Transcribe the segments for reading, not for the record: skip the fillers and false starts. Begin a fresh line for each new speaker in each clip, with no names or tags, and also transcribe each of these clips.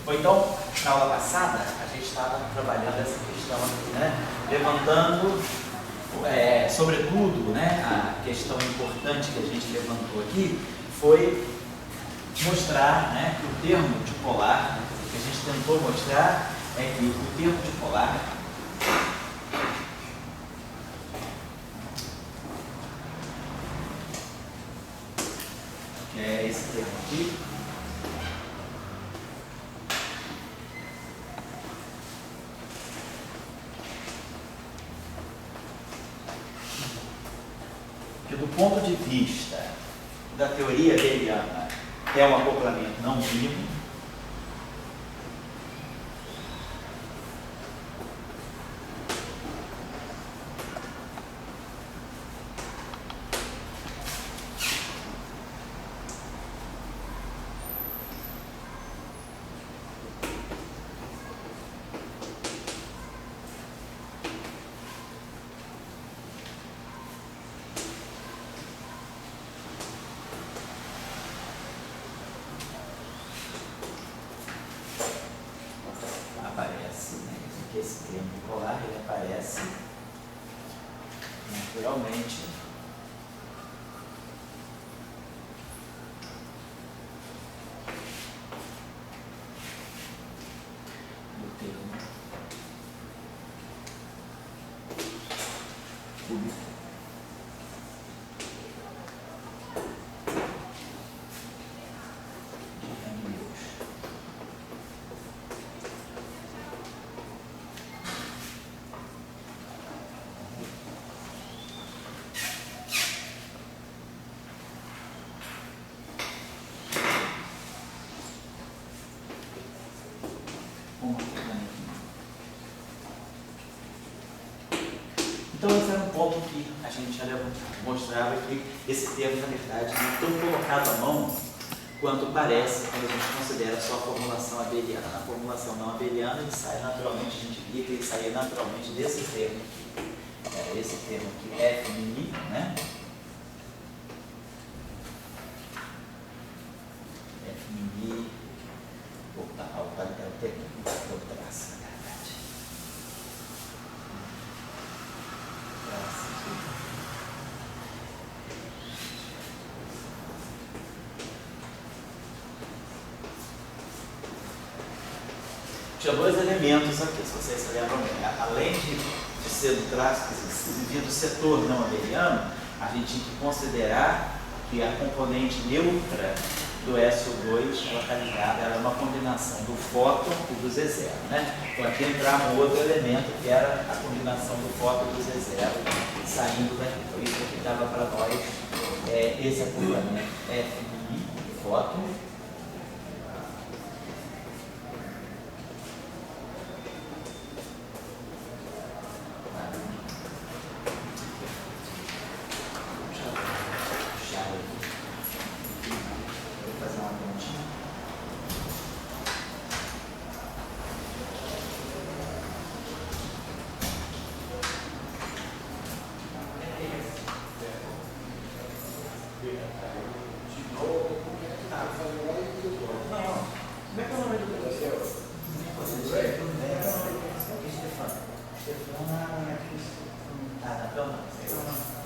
Ou então, na aula passada, a gente estava trabalhando essa questão aqui, né? Levantando, sobretudo, né, a questão importante que a gente levantou aqui foi mostrar, né, que o termo dipolar, que a gente tentou mostrar é que o termo dipolar que é esse termo aqui, que do ponto de vista da teoria hegeliana é um acoplamento não mínimo, aparece, né, que esse termo dipolar ele aparece naturalmente no termo cúbico de Yang-Mills. Então esse era um ponto que a gente já mostrava que esse termo, na verdade, não é tão colocado à mão quanto parece quando a gente considera só a formulação abeliana. Na formulação não abeliana ele sai naturalmente, a gente via que ele saía naturalmente desse termo aqui. Era esse termo aqui, F mini, né? F mini, o termo do traço, na verdade. Tinha dois elementos aqui, se vocês se lembram bem. Além de ser do traço, vir do setor não abeliano, a gente tinha que considerar que a componente neutra do SO2 ela está ligada, ela é uma combinação do fóton e do Z0, né? Então aqui entrava um outro elemento que era a combinação do fóton e do Z0 saindo daqui. Então isso aqui dava para nós esse acoplamento FI, fóton,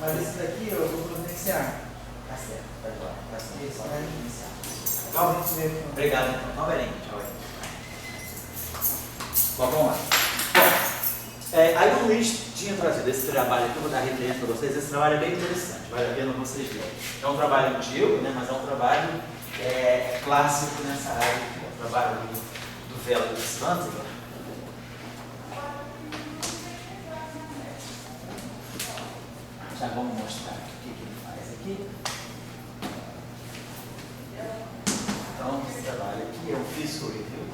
mas esse daqui eu vou providenciar. Tá certo, tá igual. Tá certo. Esse vai iniciar. Legal, obrigado então. Não, Belém, tchau aí. Bom, vamos lá. Bom, aí o Luiz tinha trazido esse trabalho aqui, eu vou dar referência para vocês. Esse trabalho é bem interessante, vale a pena vocês verem. É um trabalho antigo, né, mas é um trabalho clássico nessa área aqui. É um trabalho do Vela de Svanziger. Já vamos mostrar o que ele faz aqui. Então, esse trabalho aqui é o Physical Review.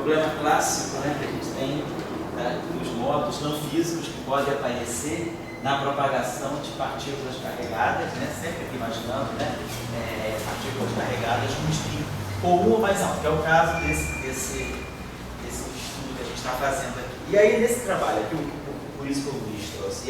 problema clássico, né, que a gente tem, né, dos modos não físicos que podem aparecer na propagação de partículas carregadas, né, sempre aqui imaginando, né, partículas carregadas com spin, ou um ou mais alto, que é o caso desse estudo que a gente está fazendo aqui. E aí, nesse trabalho aqui, por isso que o Luiz trouxe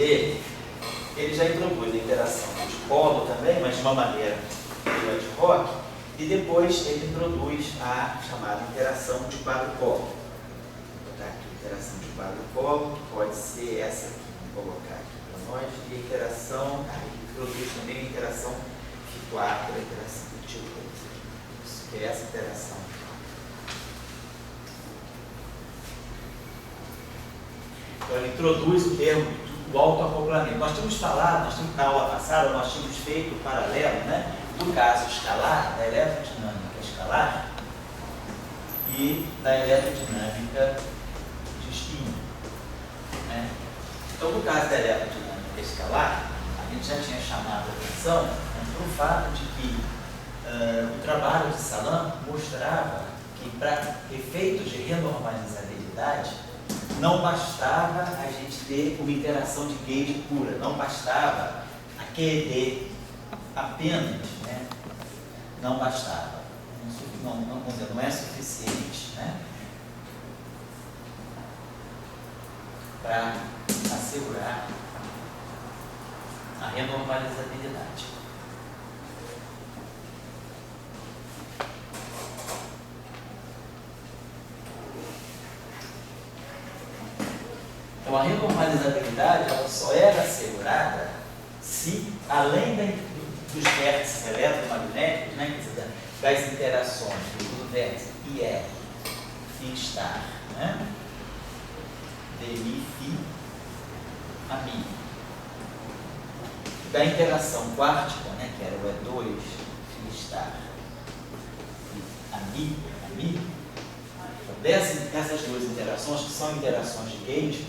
ele já introduz a interação de polo também, mas de uma maneira meio ad hoc, e depois ele introduz a chamada interação de quadrupolo. Vou botar aqui interação de quadrupolo, que pode ser essa aqui, vou colocar aqui para nós, e a interação, ele introduz também a interação Φ4, a interação do tipo 2, que é essa interação. Então ele introduz o termo do autoacoplamento. Nós tínhamos falado, na aula passada, nós tínhamos feito o paralelo, né, do caso escalar, da eletrodinâmica escalar e da eletrodinâmica de spin, né? Então, no caso da eletrodinâmica escalar, a gente já tinha chamado a atenção, né, para o fato de que o trabalho de Salam mostrava que para efeitos de renormalizabilidade não bastava a gente ter uma interação de gauge pura, não bastava a QED apenas, né? Não bastava, não é suficiente, né, para assegurar a renormalizabilidade. Então, a renormalizabilidade ela só era assegurada se, além dos vértices eletromagnéticos, né, quer dizer, das interações do vértice IR, Φ star, né, dmi Φ a Mi, da interação quártica, né, que era o E2, Φ star, a Mi, então, dessas duas interações, que são interações de gauge,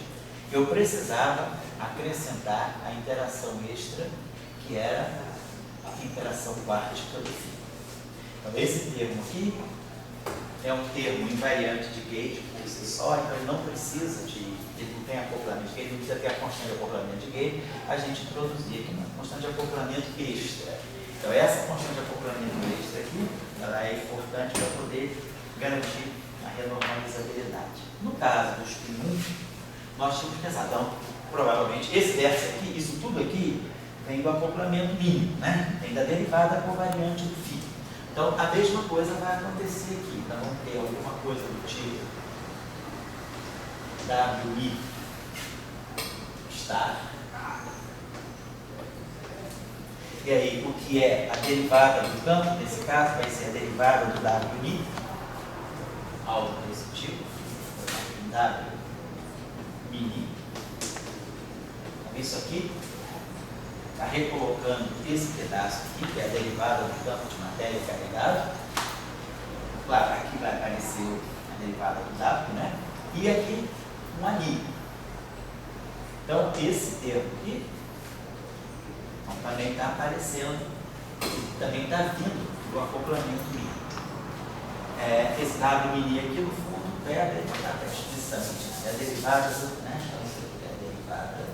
eu precisava acrescentar a interação extra, que era a interação quártica do φ. Então, esse termo aqui é um termo invariante de gauge por si só, então ele não precisa ele não tem acoplamento de gauge, não precisa ter a constante de acoplamento de gauge, a gente introduzia aqui uma constante de acoplamento extra. Então, essa constante de acoplamento extra aqui, ela é importante para poder garantir a renormalizabilidade. No caso do spin 1, nós tínhamos pensado, então, provavelmente, esse verso aqui, isso tudo aqui, vem do acoplamento mínimo, né? Vem da derivada covariante do φ. Então, a mesma coisa vai acontecer aqui. Nós vamos ter alguma coisa do tipo WI star. E aí, o que é a derivada do campo, nesse caso, vai ser a derivada do WI, algo desse tipo, W mini. Então, isso aqui está recolocando esse pedaço aqui, que é a derivada do campo de matéria carregado. Claro, aqui vai aparecer a derivada do W, né? E aqui um ani. Então, esse termo aqui também está aparecendo, também está vindo do acoplamento mínimo. Esse W mini aqui, no fundo, é a derivada distante. É a derivada do, né? Então, isso aqui é a derivada do W.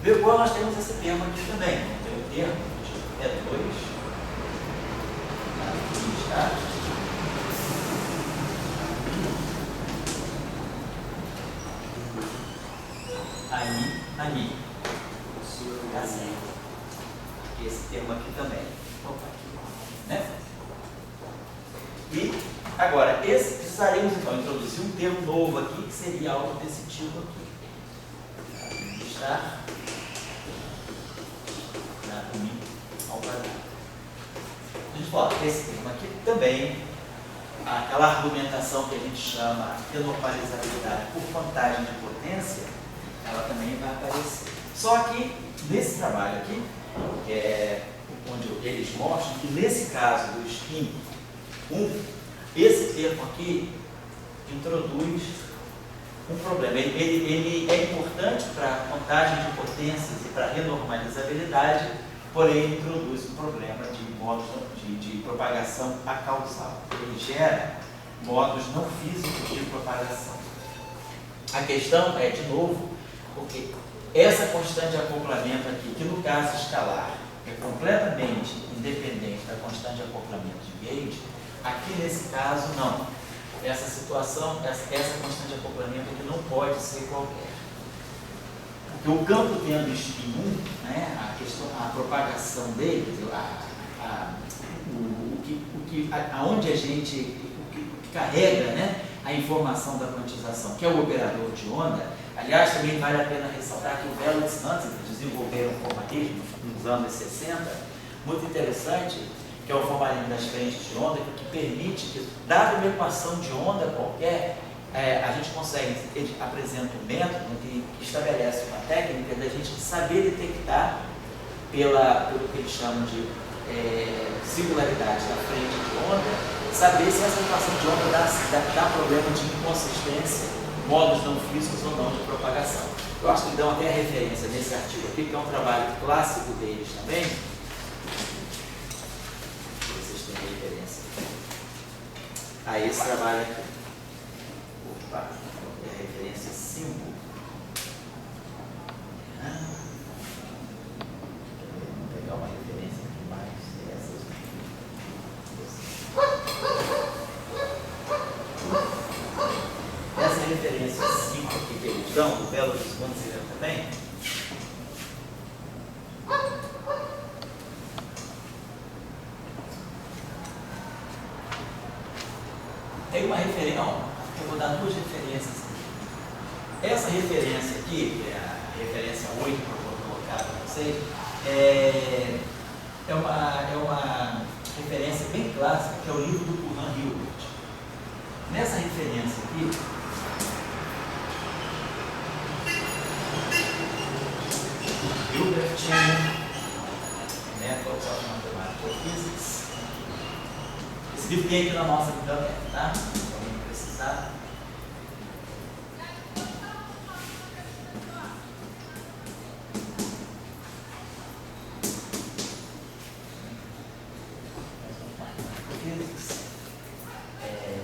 Depois nós temos esse termo aqui também. Tem o termo de E2, tá? Ani. Assim. Esse termo aqui também. Opa, aqui, né? E agora, precisaremos então introduzir um termo novo aqui, que seria algo desse tipo aqui. Está ao quadrado. A gente fala que esse termo aqui também, aquela argumentação que a gente chama de renormalizabilidade por contagem de potência, ela também vai aparecer. Só que nesse trabalho aqui, que é onde eles mostram que nesse caso do spin 1, esse termo aqui introduz um problema. Ele é importante para a contagem de potências e para a renormalizabilidade, porém ele introduz um problema de modos de propagação acausal. Ele gera modos não físicos de propagação. A questão é, de novo, porque essa constante de acoplamento aqui, que no caso escalar é completamente independente da constante de acoplamento de Gauge, aqui nesse caso não. Essa situação, essa constante de acoplamento aqui não pode ser qualquer. Porque o campo tendo spin 1, né, a propagação dele, aonde a gente, o que carrega, né, a informação da quantização, que é o operador de onda. Aliás, também vale a pena ressaltar que o Velox Hansen desenvolveram um formalismo nos anos 60, muito interessante, que é o formalismo das frentes de onda, que permite que, dada uma equação de onda qualquer, a gente consegue, ele apresenta um método que estabelece uma técnica da gente saber detectar pelo que eles chamam de singularidade da frente de onda, saber se essa equação de onda dá problema de inconsistência, modos não físicos ou não de propagação. Eu acho que dão até a referência nesse artigo aqui, que é um trabalho clássico deles também. Vocês têm referência a esse trabalho aqui. Opa, é a referência 5. Vou pegar uma referência aqui mais dessas. Essa referência 5 aqui que eles dão, o Velox Hansen também, tem uma referência, eu vou dar duas referências aqui. Essa referência aqui, que é a referência 8 que eu vou colocar para vocês, é uma referência bem clássica, que é o livro do Curran Hilbert. Nessa referência aqui, Hilbert, Methods of Mathematical Physics. Esse livro tem aqui na nossa biblioteca, tá? Se alguém precisar. Physics,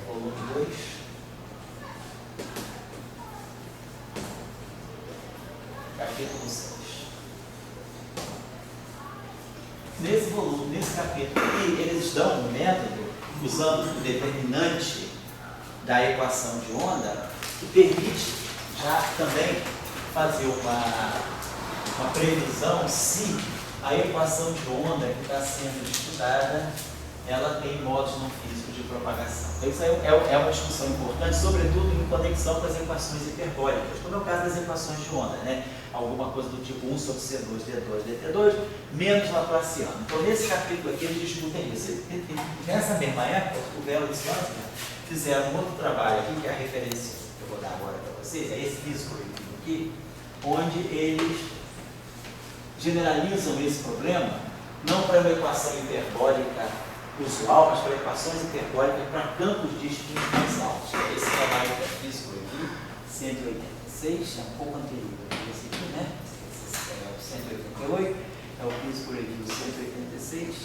volume 2. Capítulo 6. Nesse volume, nesse capítulo aqui, eles dão um método usando o determinante da equação de onda que permite já também fazer uma previsão se a equação de onda que está sendo estudada ela tem modos não físicos de propagação. Então, isso é uma discussão importante, sobretudo em conexão com as equações hiperbólicas, como é o caso das equações de onda, né? Alguma coisa do tipo 1 sobre C2, D2, DT2, menos Laplaciano. Então, nesse capítulo aqui, eles discutem isso. E nessa mesma época, o Velox Hansen fizeram um outro trabalho aqui, que é a referência que eu vou dar agora para vocês, é esse Physical Review aqui, onde eles generalizam esse problema, não para uma equação hiperbólica usual, mas para equações hiperbólicas para campos de spin mais altos. Esse trabalho que é Physical Review 186, é um pouco anterior a esse aqui, né? Esse é o 188, é o Physical Review 186.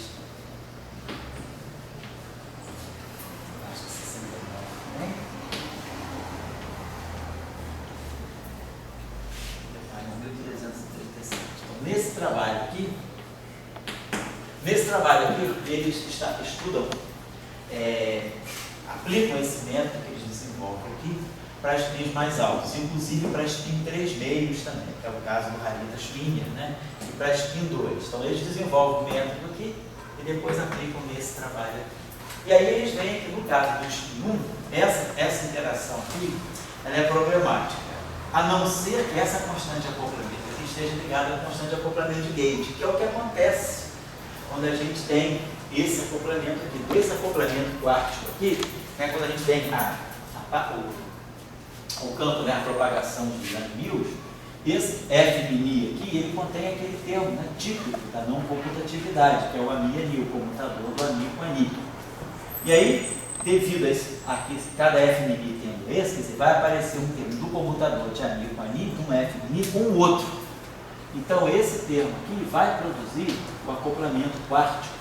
Acho que 69 também. No 1337. Então, nesse trabalho aqui, eles estudam, aplicam esse método que eles desenvolvem aqui para spins mais altos, inclusive para spin 3 meios também, que é o caso do Harita Spinner, né? E para spin 2. Então eles desenvolvem o método aqui e depois aplicam nesse trabalho aqui. E aí eles veem que no caso do spin 1, essa interação aqui, ela é problemática, a não ser que essa constante de acoplamento aqui esteja ligada à constante de acoplamento de Gauge, que é o que acontece quando a gente tem esse acoplamento aqui. Esse acoplamento quântico aqui, né, quando a gente tem o campo, né, a propagação de Young-Mills, esse F-mini aqui, ele contém aquele termo, né, típico da não comutatividade, que é o AMI-ANI, o comutador do AMI com ANI. E aí, devido a cada F-mini tendo esse, quer dizer, vai aparecer um termo do comutador de AMI com ANI, um F-mini com o outro. Então, esse termo aqui vai produzir o acoplamento quártico.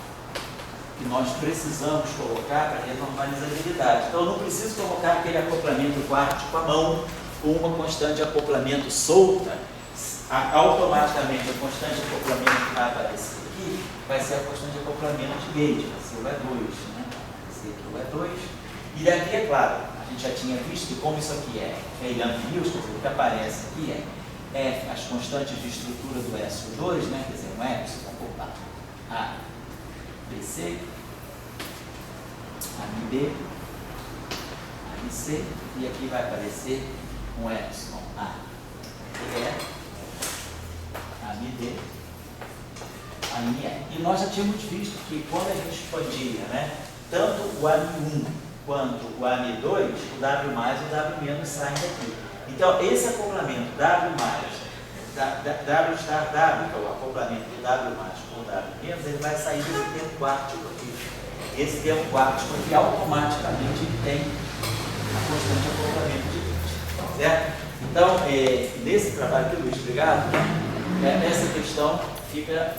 que nós precisamos colocar para renormalizabilidade. Então eu não preciso colocar aquele acoplamento quártico à mão com uma constante de acoplamento solta. Automaticamente a constante de acoplamento que vai aparecer aqui vai ser a constante de acoplamento de gauge, vai ser o E2, né? Vai ser aqui o E2. E daqui, é claro, a gente já tinha visto que como isso aqui é Young-Mills, quer dizer, o que aparece aqui é as constantes de estrutura do SO2, né? Quer dizer, um epsilon, opa, A, BC, AB, ABC, e aqui vai aparecer um epsilon A, BE, AMD, AME. E nós já tínhamos visto que quando a gente expandia, né, tanto o AM1 quanto o AM2, o W mais e o W- saem daqui. Então, esse acoplamento W W star W, que é o acoplamento do W com o W-, ele vai sair desse termo quártico aqui. Esse termo quártico aqui, automaticamente, ele tem a constante de acoplamento de bit, certo? Então, nesse trabalho que eu vou explicar, essa questão fica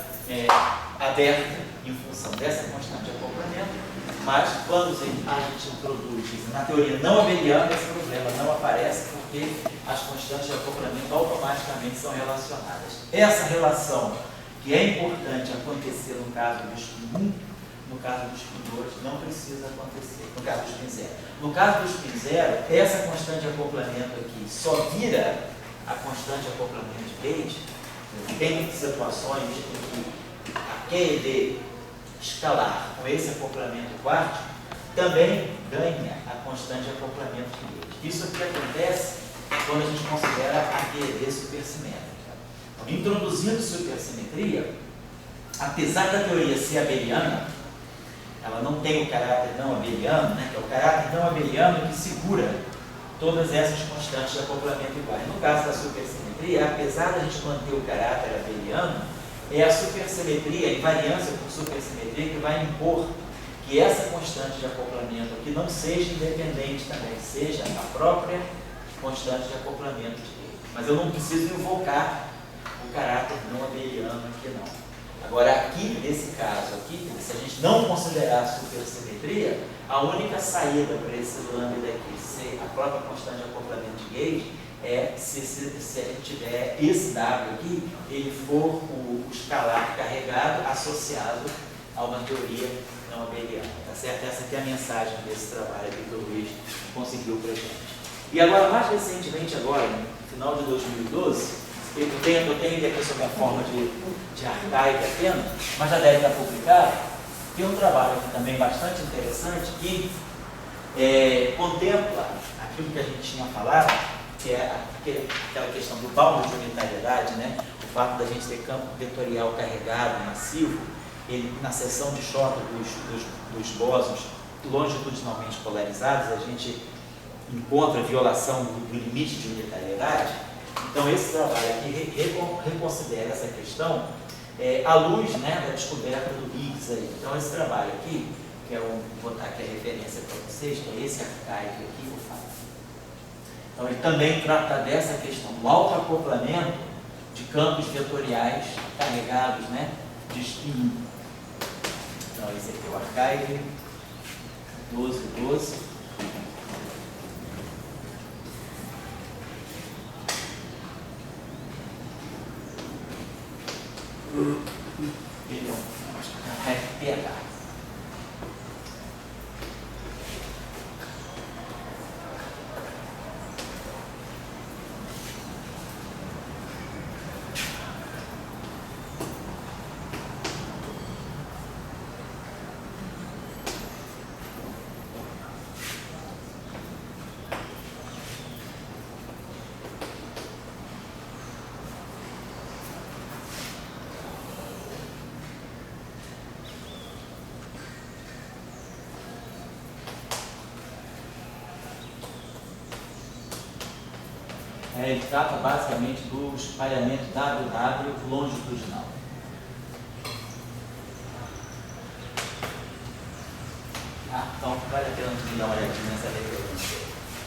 aberta em função dessa constante de acoplamento, mas quando a gente introduz na teoria não abeliana, esse problema não aparece porque as constantes de acoplamento automaticamente são relacionadas. Essa relação, que é importante acontecer no caso do spin 1, no caso do spin 2, não precisa acontecer, no caso do spin 0. No caso do spin 0, essa constante de acoplamento aqui só vira a constante de acoplamento de gauge. Tem situações em que a QED escalar com esse acoplamento quártico também ganha a constante de acoplamento de gauge. Isso aqui acontece quando a gente considera a QED supersimétrica. Então, introduzindo supersimetria, apesar da teoria ser abeliana, ela não tem o caráter não abeliano, né, que é o caráter não abeliano que segura todas essas constantes de acoplamento iguais. No caso da supersimetria, apesar da gente manter o caráter abeliano, é a supersimetria, a invariância por supersimetria, que vai impor que essa constante de acoplamento aqui não seja independente também, seja a própria constante de acoplamento de gauge. Mas eu não preciso invocar o caráter não abeliano aqui não. Agora aqui, nesse caso aqui, se a gente não considerar a supersimetria, a única saída para esse lambda aqui ser a própria constante de acoplamento de gauge é se a gente tiver esse W aqui, ele for o escalar carregado associado a uma teoria não abeliana, tá certo? Essa aqui é a mensagem desse trabalho aqui que o Luiz conseguiu para a gente. E agora, mais recentemente agora, no final de 2012, eu tenho ele aqui sob a forma de arcaica apenas, mas já deve estar publicado. Tem um trabalho aqui também bastante interessante que contempla aquilo que a gente tinha falado, que é aquela questão do bound de unitariedade, né? O fato da gente ter campo vetorial carregado, massivo, ele, na seção de choque dos bósons longitudinalmente polarizados, a gente encontra a violação do limite de unitariedade. Então, esse trabalho aqui reconsidera essa questão à luz, né, da descoberta do Higgs aí. Então, esse trabalho aqui, que é vou botar aqui a referência para vocês, que é esse arcaico aqui, vou falar. Então, ele também trata dessa questão, do autoacoplamento de campos vetoriais carregados, né, de spin. Então, esse aqui é o arcaico, 12. Ele é PH. Ele trata basicamente do espalhamento WW longitudinal. Então vale a pena dar uma olhadinha nessa referência.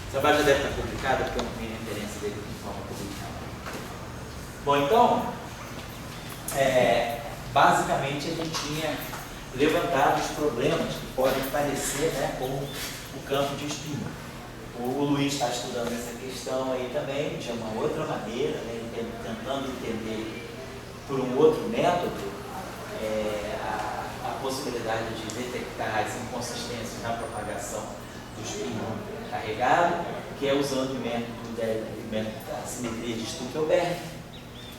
O trabalho já deve estar publicado, porque eu não tenho referência dele de forma publicada. Bom, então, basicamente a gente tinha levantar os problemas que podem parecer, né, como o campo de espinho. O Luiz está estudando essa questão aí também, de uma outra maneira, né, tentando entender por um outro método a possibilidade de detectar as inconsistências na propagação do espinho carregado, que é usando o método da simetria de Stuckelberg,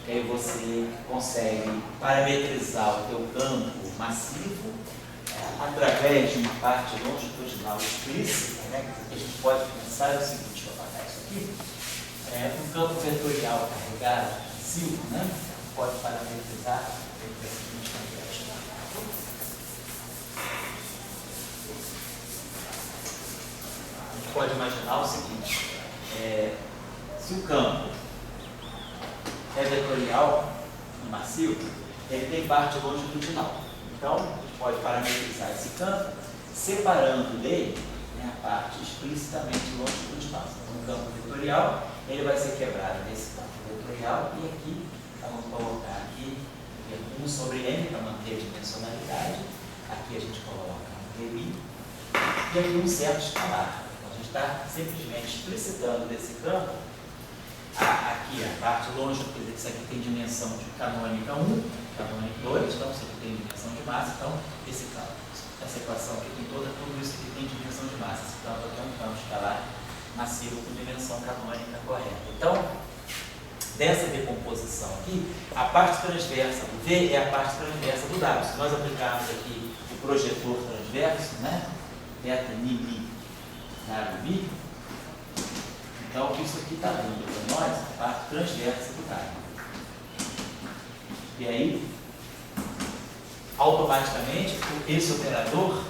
que aí você consegue parametrizar o teu campo massivo através de uma parte longitudinal explícita, né? Que a gente pode pensar é o seguinte, deixa eu apagar isso aqui, um campo vetorial carregado massivo, né? Pode parametrizar da seguinte maneira. A gente pode imaginar o seguinte, se o campo é vetorial e massivo, ele tem parte longitudinal. Então, a gente pode parametrizar esse campo, separando dele, né, a parte explicitamente longitudinal. Então, um campo vetorial, ele vai ser quebrado nesse campo vetorial, e aqui, vamos colocar aqui 1 sobre n para manter a dimensionalidade. Aqui a gente coloca um dmi, e aqui um certo escalar. Então, a gente está simplesmente explicitando desse campo. Aqui a parte longe, quer dizer que isso aqui tem dimensão de canônica 1, canônica 2, então isso aqui tem dimensão de massa, então esse campo, essa equação aqui tem tudo isso aqui tem dimensão de massa, esse campo aqui é um campo escalar massivo com dimensão canônica correta. Então, dessa decomposição aqui, a parte transversa do V é a parte transversa do W. Se nós aplicarmos aqui o projetor transverso, né, θ, mi, mi, então, o que isso aqui está dando para nós, a parte transversa do W. E aí, automaticamente, esse operador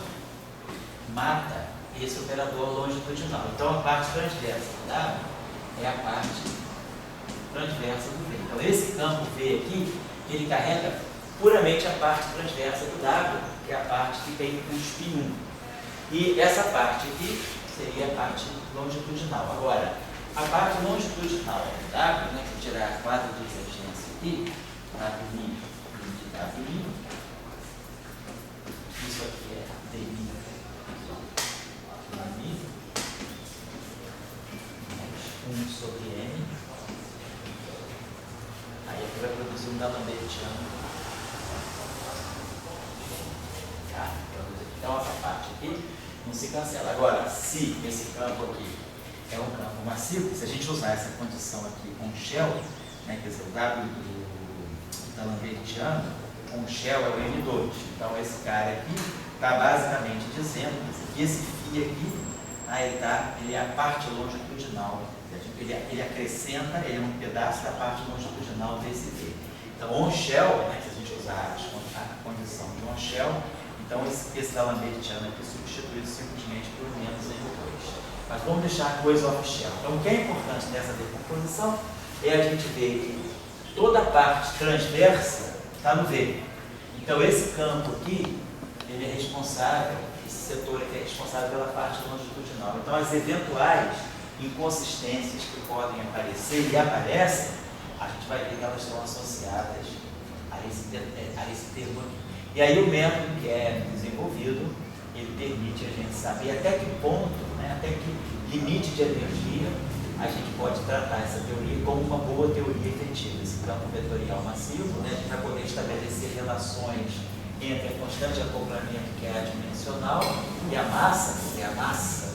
mata esse operador longitudinal. Então, a parte transversa do W é a parte transversa do V. Então, esse campo V aqui, ele carrega puramente a parte transversa do W, que é a parte que tem o espinho. E essa parte aqui seria a parte longitudinal. Agora, a parte longitudinal do W, né, que tirar a quadra de divergência aqui, WI de WI, isso aqui é DI, mais 1 sobre N, aí aqui vai produzir um D'Alembert-Tiano. Tá? Então essa parte aqui não se cancela. Agora, se esse campo aqui é um campo massivo, se a gente usar essa condição aqui com shell, né, quer dizer, o W do D'Alembert-Tiano, com shell é o N2. Então, esse cara aqui está basicamente dizendo que esse φ aqui, ele é a parte longitudinal. Ele acrescenta, ele é um pedaço da parte longitudinal desse V. Então, on shell, né, se a gente usar a condição de on shell, então esse D'Alembert-Tiano aqui substituído simplesmente por menos N2. Mas vamos deixar a coisa off-shell. Então, o que é importante nessa decomposição é a gente ver que toda a parte transversa está no V. Então, esse campo aqui, ele é responsável, esse setor aqui é responsável pela parte longitudinal. Então, as eventuais inconsistências que podem aparecer e aparecem, a gente vai ver que elas estão associadas a esse termo aqui. E aí, o método que é desenvolvido, ele permite a gente saber até que ponto, né, até que limite de energia a gente pode tratar essa teoria como uma boa teoria efetiva. Esse campo vetorial massivo, né, a gente vai poder estabelecer relações entre a constante de acoplamento, que é adimensional, e a massa, que é a massa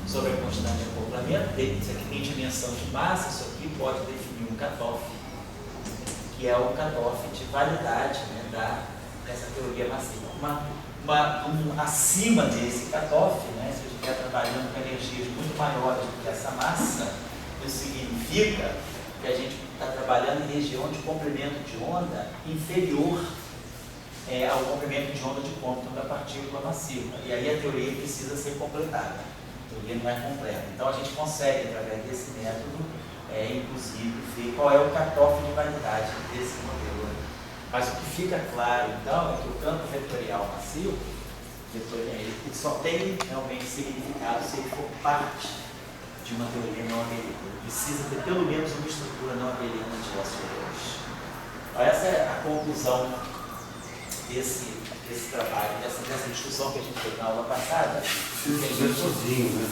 sobre a constante de acoplamento. Isso aqui tem dimensão de massa, isso aqui pode definir um cutoff, que é o cutoff de validade, né, dessa teoria massiva. Acima desse cutoff, né, se a gente estiver trabalhando com energias muito maiores do que essa massa, isso significa que a gente está trabalhando em região de comprimento de onda inferior ao comprimento de onda de Compton da partícula massiva. E aí a teoria precisa ser completada. A teoria não é completa. Então a gente consegue, através desse método, inclusive, ver qual é o cutoff de validade desse modelo. Mas o que fica claro, então, é que o campo vetorial massivo, ele só tem realmente significado se ele for parte de uma teoria não abeliana. Ele precisa ter pelo menos uma estrutura não abeliana de osciladores. Então, essa é a conclusão desse desse trabalho, dessa discussão que a gente fez na aula passada.
Se ele estiver sozinho, né?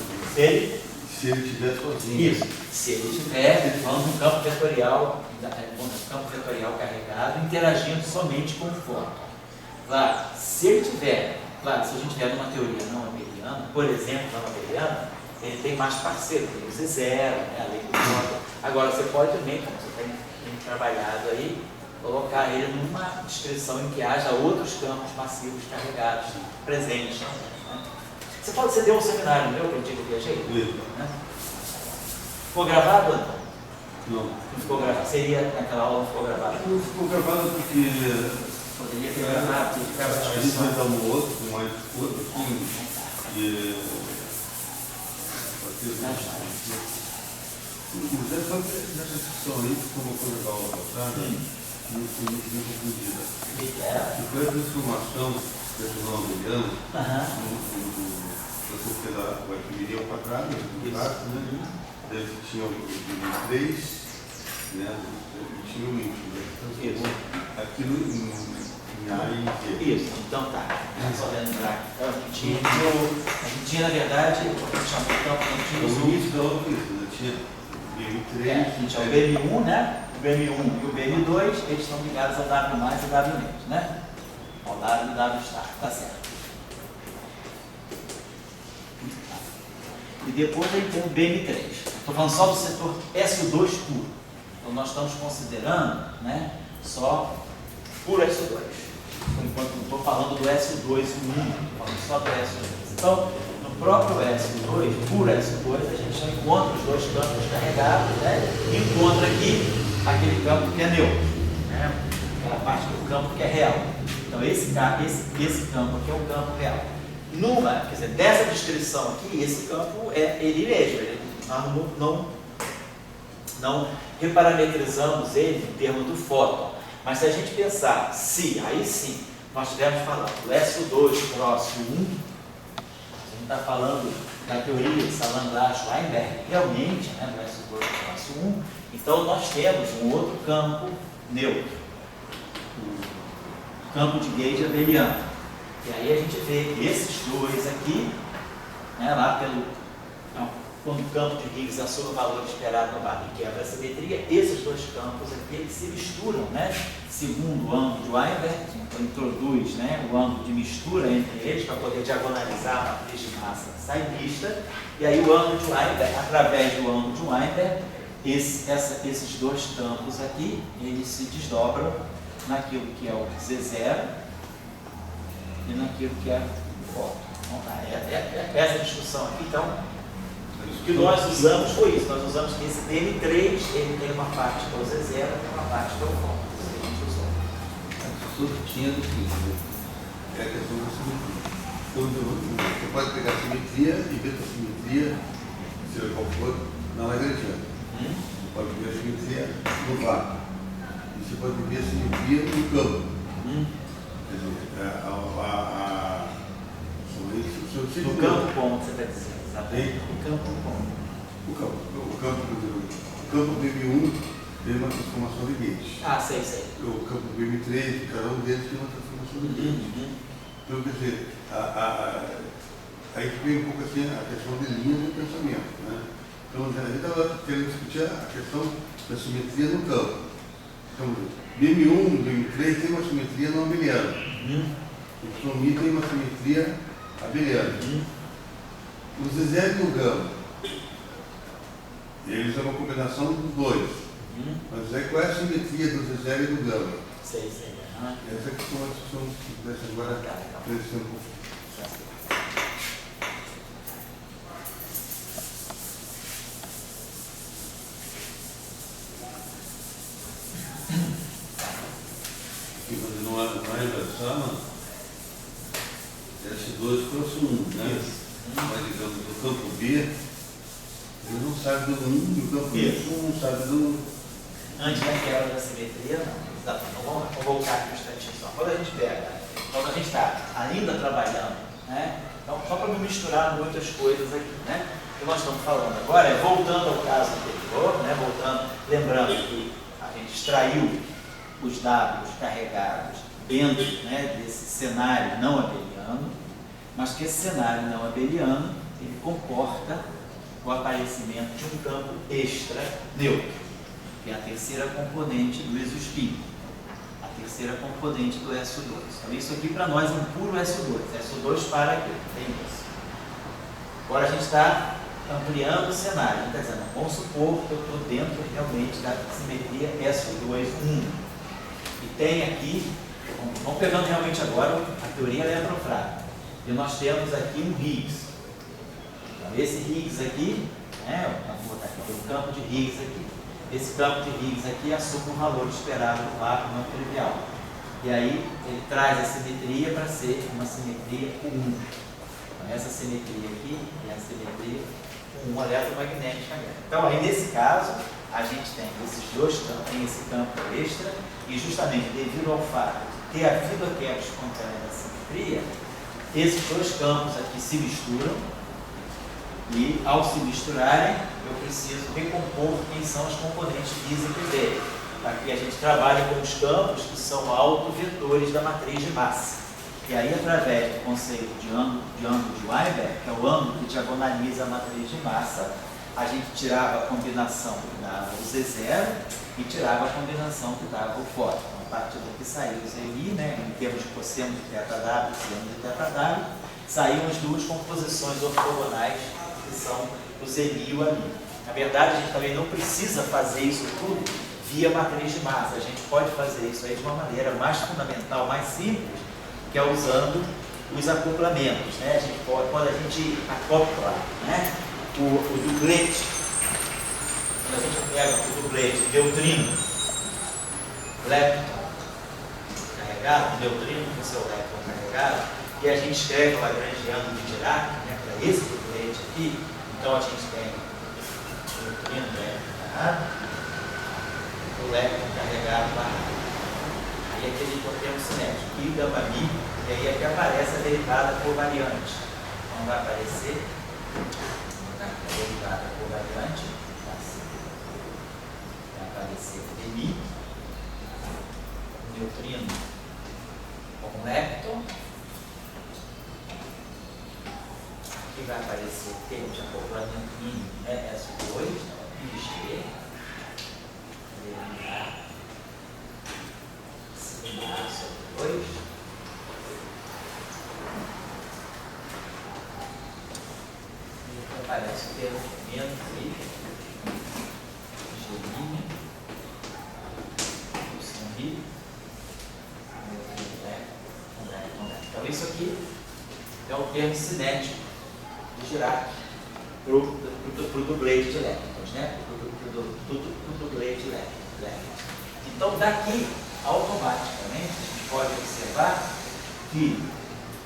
Se ele
estiver sozinho.
Isso. Se ele estiver falando um campo vetorial carregado, interagindo somente com o fóton. Claro, se a gente tiver numa teoria não abeliana, por exemplo, não abeliana, ele tem mais parceiros, tem o Z0, né, além do fóton. Agora, você pode também, como você tem trabalhado aí, colocar ele numa descrição em que haja outros campos passivos carregados presentes. Né? Você deu um seminário meu, que eu digo que viajei? Né? Ficou gravado, Antônio?
Não.
Não ficou gravado? Seria naquela aula, não ficou gravado?
Não ficou gravado porque
poderia ter gravado, porque ficava
a gente vai dar um outro, mais outro, mas nessa discussão aí, como foi da aula passada, não foi muito bem confundida. Que foi a transformação personal mediana, você fez o arquimeria ao quadrado, né? Daí tinha o 3, né? E tinha o íntimo, né? Transformou aquilo em A e Q.
Isso, então tá. Só lembrar. A gente tinha, na verdade, o que chamou de campo
O início da outra coisa, né? Tinha BM3.
A gente tinha o BM1, né? O BM1 e o BM2, eles estão ligados ao W mais e ao W menos, né? Ao W e W star, tá certo. E depois a gente tem o BM3. Estou falando só do setor SO2 puro. Então nós estamos considerando, né, só puro SO2. Por enquanto não estou falando do SO2 único, estou falando só do SO2. Então, no próprio SO2, puro SO2, a gente já encontra os dois campos carregados, né? E encontra aqui aquele campo que é neutro, né? Aquela parte do campo que é real. Então esse campo aqui é o campo real. Quer dizer, dessa descrição aqui, esse campo é ele mesmo. Nós não reparametrizamos ele em termos do fóton. Mas se a gente pensar, aí sim, nós estivermos falando do SO2 próximo 1, a gente está falando da teoria de Salandra-Weinberg, realmente, né, do SO2 próximo 1, então nós temos um outro campo neutro, o campo de gauge abeliano. E aí a gente vê que esses dois aqui, né, lá quando o campo de Higgs assume o valor esperado no barra e quebra a simetria, esses dois campos aqui eles se misturam, né? Segundo o ângulo de Weinberg, então introduz, né, o ângulo de mistura entre eles para poder diagonalizar a matriz de massa sai mista, e aí o ângulo de Weinberg, através do ângulo de Weinberg, esses dois campos aqui, eles se desdobram naquilo que é o Z0 e naquilo que é o fóton. Então, essa discussão aqui, então, o que nós usamos foi isso, nós usamos que esse DM3 ele tem uma parte que é o Z0 e tem uma parte que é o fóton. Isso que a gente usou.
A pessoa que tinha do que é a questão da simetria. Então, você pode pegar a simetria e ver a simetria, seja qual for, na Lagrangiana. Você pode ver a simetria no vácuo. E você pode ver a simetria no campo. Quer dizer,
no campo como você está dizendo? O
campo BM1 tem uma transformação de gauge.
Sei.
O campo BM3, cada um deles tem uma transformação de gauge. Então, quer dizer, aí vem um pouco assim a questão de linha de pensamento, né? Então, a gente estava querendo discutir a questão da simetria no campo. Então, BM1 e BM3 tem uma simetria não abeliana. O SOMI tem uma simetria abeliana. O Z0 e o gama, eles são uma combinação dos dois. Mas aí qual é a simetria do Z0 e do gama?
Sei.
Essa é a discussão que pudesse agora crescer um pouco. Aqui fazendo uma inversão, S2 trouxe 1, né? Mas, digamos, do campo B, ele não sabe do 1 e o campo B não sabe do...
Antes da quebra da simetria, não. Vamos voltar aqui um instantinho só. Quando a gente está ainda trabalhando, né? Então, só para não misturar muitas coisas aqui, né? O que nós estamos falando agora é, voltando ao caso anterior, né? Lembrando que a gente extraiu os dados carregados dentro, né, desse cenário não abeliano, mas que esse cenário não abeliano ele comporta o aparecimento de um campo extra neutro, que é a terceira componente do isospin, a terceira componente do SO2. Então isso aqui para nós é um puro SO2, SO2 para aqui, tem isso. Agora a gente está ampliando o cenário, está dizendo, vamos supor que eu estou dentro realmente da simetria SO2-1. E tem aqui, vamos pegando realmente agora a teoria eletrofrágil. E nós temos aqui um Higgs. Então, esse Higgs aqui, né, vou botar aqui, tem um campo de Higgs aqui. Esse campo de Higgs aqui assume o valor esperado do vácuo não trivial. E aí ele traz a simetria para ser uma simetria 1. Então, essa simetria aqui é a simetria 1 eletromagnética. Então, aí nesse caso, a gente tem esses dois campos, tem esse campo extra, e justamente devido ao fato de ter havido aquela espontânea da simetria, esses dois campos aqui se misturam, e ao se misturarem, eu preciso recompor quem são os componentes físicos dele. Aqui a gente trabalha com os campos que são autovetores da matriz de massa. E aí, através do conceito de ângulo de Weinberg, que é o ângulo que diagonaliza a matriz de massa, a gente tirava a combinação que dava o Z0 e tirava a combinação que dava o fóton. A partir daqui saiu o ZI, né, em termos de cosseno de θW e seno de θW, saíram as duas composições ortogonais que são o ZI e o AMI. Na verdade, a gente também não precisa fazer isso tudo via matriz de massa. A gente pode fazer isso aí de uma maneira mais fundamental, mais simples, que é usando os acoplamentos, né? A gente pode, quando a gente acopla, né, o duplete, quando a gente pega o duplete neutrino, lepton carregado, neutrino com seu lepton carregado, e a gente escreve o lagrangiano de Dirac, né, para esse duplete aqui, então a gente tem o neutrino carregado, o lepton carregado barrado. E aqui a gente tem um cinético, I, gama, mi, e aí aqui aparece a derivada covariante. Então vai aparecer a derivada covariante, vai aparecer mi, neutrino com lepton, aqui vai aparecer o termo de acoplamento mínimo, SO2, IG, derivada SO2, e aparece o termo menos I, G', o I, então isso aqui é o termo cinético de Dirac para o duplete de leptons, né? Para o duplete de leptons. Então daqui, automaticamente, a gente pode observar que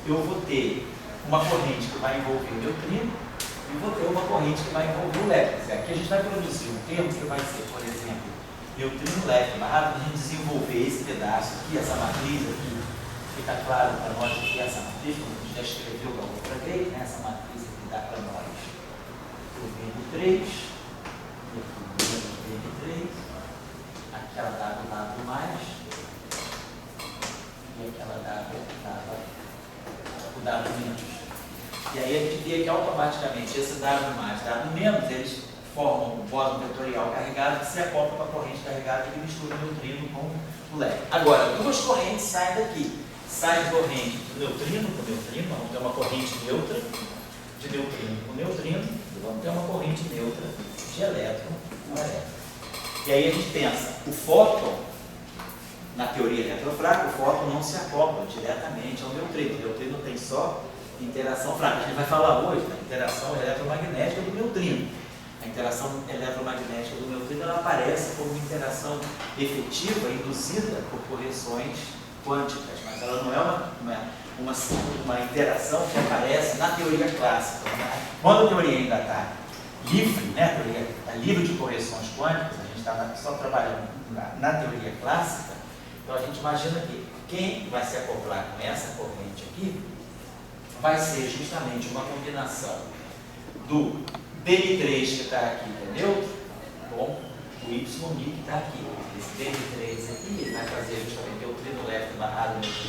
eu vou ter uma corrente que vai envolver o neutrino e vou ter uma corrente que vai envolver o lepton. Aqui a gente vai produzir um termo que vai ser, por exemplo, neutrino lepton barrado, a gente desenvolver esse pedaço aqui, essa matriz aqui, fica claro para nós que essa matriz, como a gente já escreveu da outra vez, né? Essa matriz aqui dá para nós o VN3, e aqui o VN3, aqui ela dá do lado mais, e aquela dava o dado menos. E aí a gente vê que automaticamente esse dado mais, dado menos, eles formam um bóson vetorial carregado que se acopla com a corrente carregada e mistura o neutrino com o lepton. Agora, duas correntes saem daqui. Sai corrente do neutrino com neutrino, vamos ter uma corrente neutra de neutrino com neutrino, e vamos ter uma corrente neutra de elétron com elétron. E aí a gente pensa, o fóton, na teoria eletrofrágil, o fóton não se acopla diretamente ao neutrino. O neutrino tem só interação fraca. A gente vai falar hoje da interação eletromagnética do neutrino. A interação eletromagnética do neutrino ela aparece como interação efetiva, induzida por correções quânticas, mas ela não é uma interação que aparece na teoria clássica. Quando a teoria ainda está livre, né, a teoria está livre de correções quânticas, a gente está só trabalhando na teoria clássica, então a gente imagina que quem vai se acoplar com essa corrente aqui vai ser justamente uma combinação do BN3 que está aqui, que é neutro, com o YI que está aqui. Esse BN3 aqui ele vai fazer justamente neutrino lepton barrado neutrino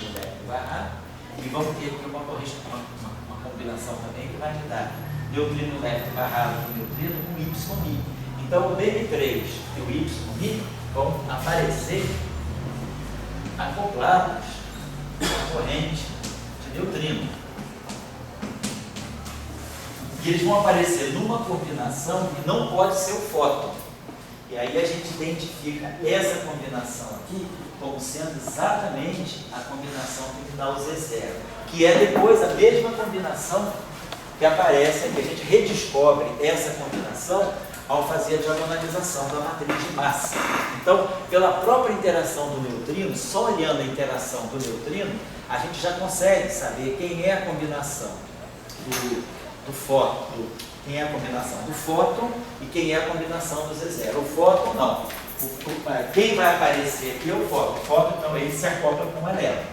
vamos ter aqui uma combinação também que vai me dar neutrino leve barrado com neutrino com YI. Então o BM3 e o YI vão aparecer acoplados à corrente de neutrino. E eles vão aparecer numa combinação que não pode ser o fóton. E aí a gente identifica essa combinação aqui como sendo exatamente a combinação que me dá o Z0, que é depois a mesma combinação que aparece aqui. A gente redescobre essa combinação ao fazer a diagonalização da matriz de massa. Então, pela própria interação do neutrino, só olhando a interação do neutrino, a gente já consegue saber quem é a combinação do fóton, quem é a combinação do fóton e quem é a combinação do Z0. O fóton não. Quem vai aparecer aqui é o fóton. O fóton, então, ele se acopla com o elétron.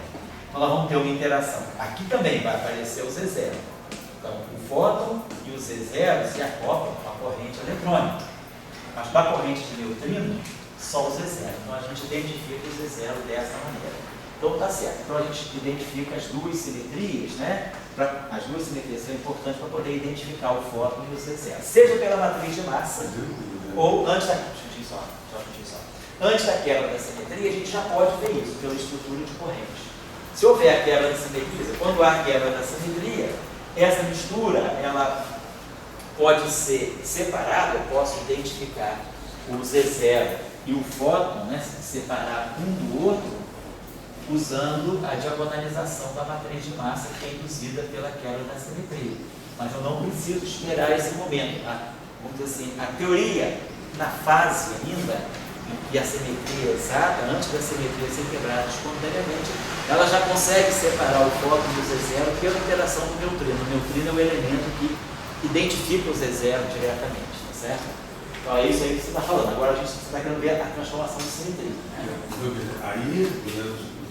Então, nós vamos ter uma interação. Aqui também vai aparecer o Z0. Então, o fóton e o Z0 se acoplam com a corrente eletrônica. Mas para a corrente de neutrino, só o Z0. Então, a gente identifica o Z0 dessa maneira. Então, tá certo. Então, a gente identifica as duas simetrias, né? As duas simetrias são importantes para poder identificar o fóton e o Z0. Seja pela matriz de massa, ou antes da... Antes da quebra da simetria, a gente já pode ver isso pela estrutura de corrente. Se houver a quebra da simetria, quando há a quebra da simetria, essa mistura ela pode ser separada. Eu posso identificar o Z0 e o fóton, né, separar um do outro, usando a diagonalização da matriz de massa que é induzida pela quebra da simetria. Mas eu não preciso esperar esse momento. Vamos dizer assim, a teoria, na fase ainda em que a simetria é exata, antes da simetria ser quebrada espontaneamente, ela já consegue separar o fóton do Z0 pela interação do neutrino. O neutrino é o elemento que identifica o Z0 diretamente, tá certo? Então é isso aí que você está falando. Agora a gente está querendo ver a transformação de simetria. Né?
Aí, você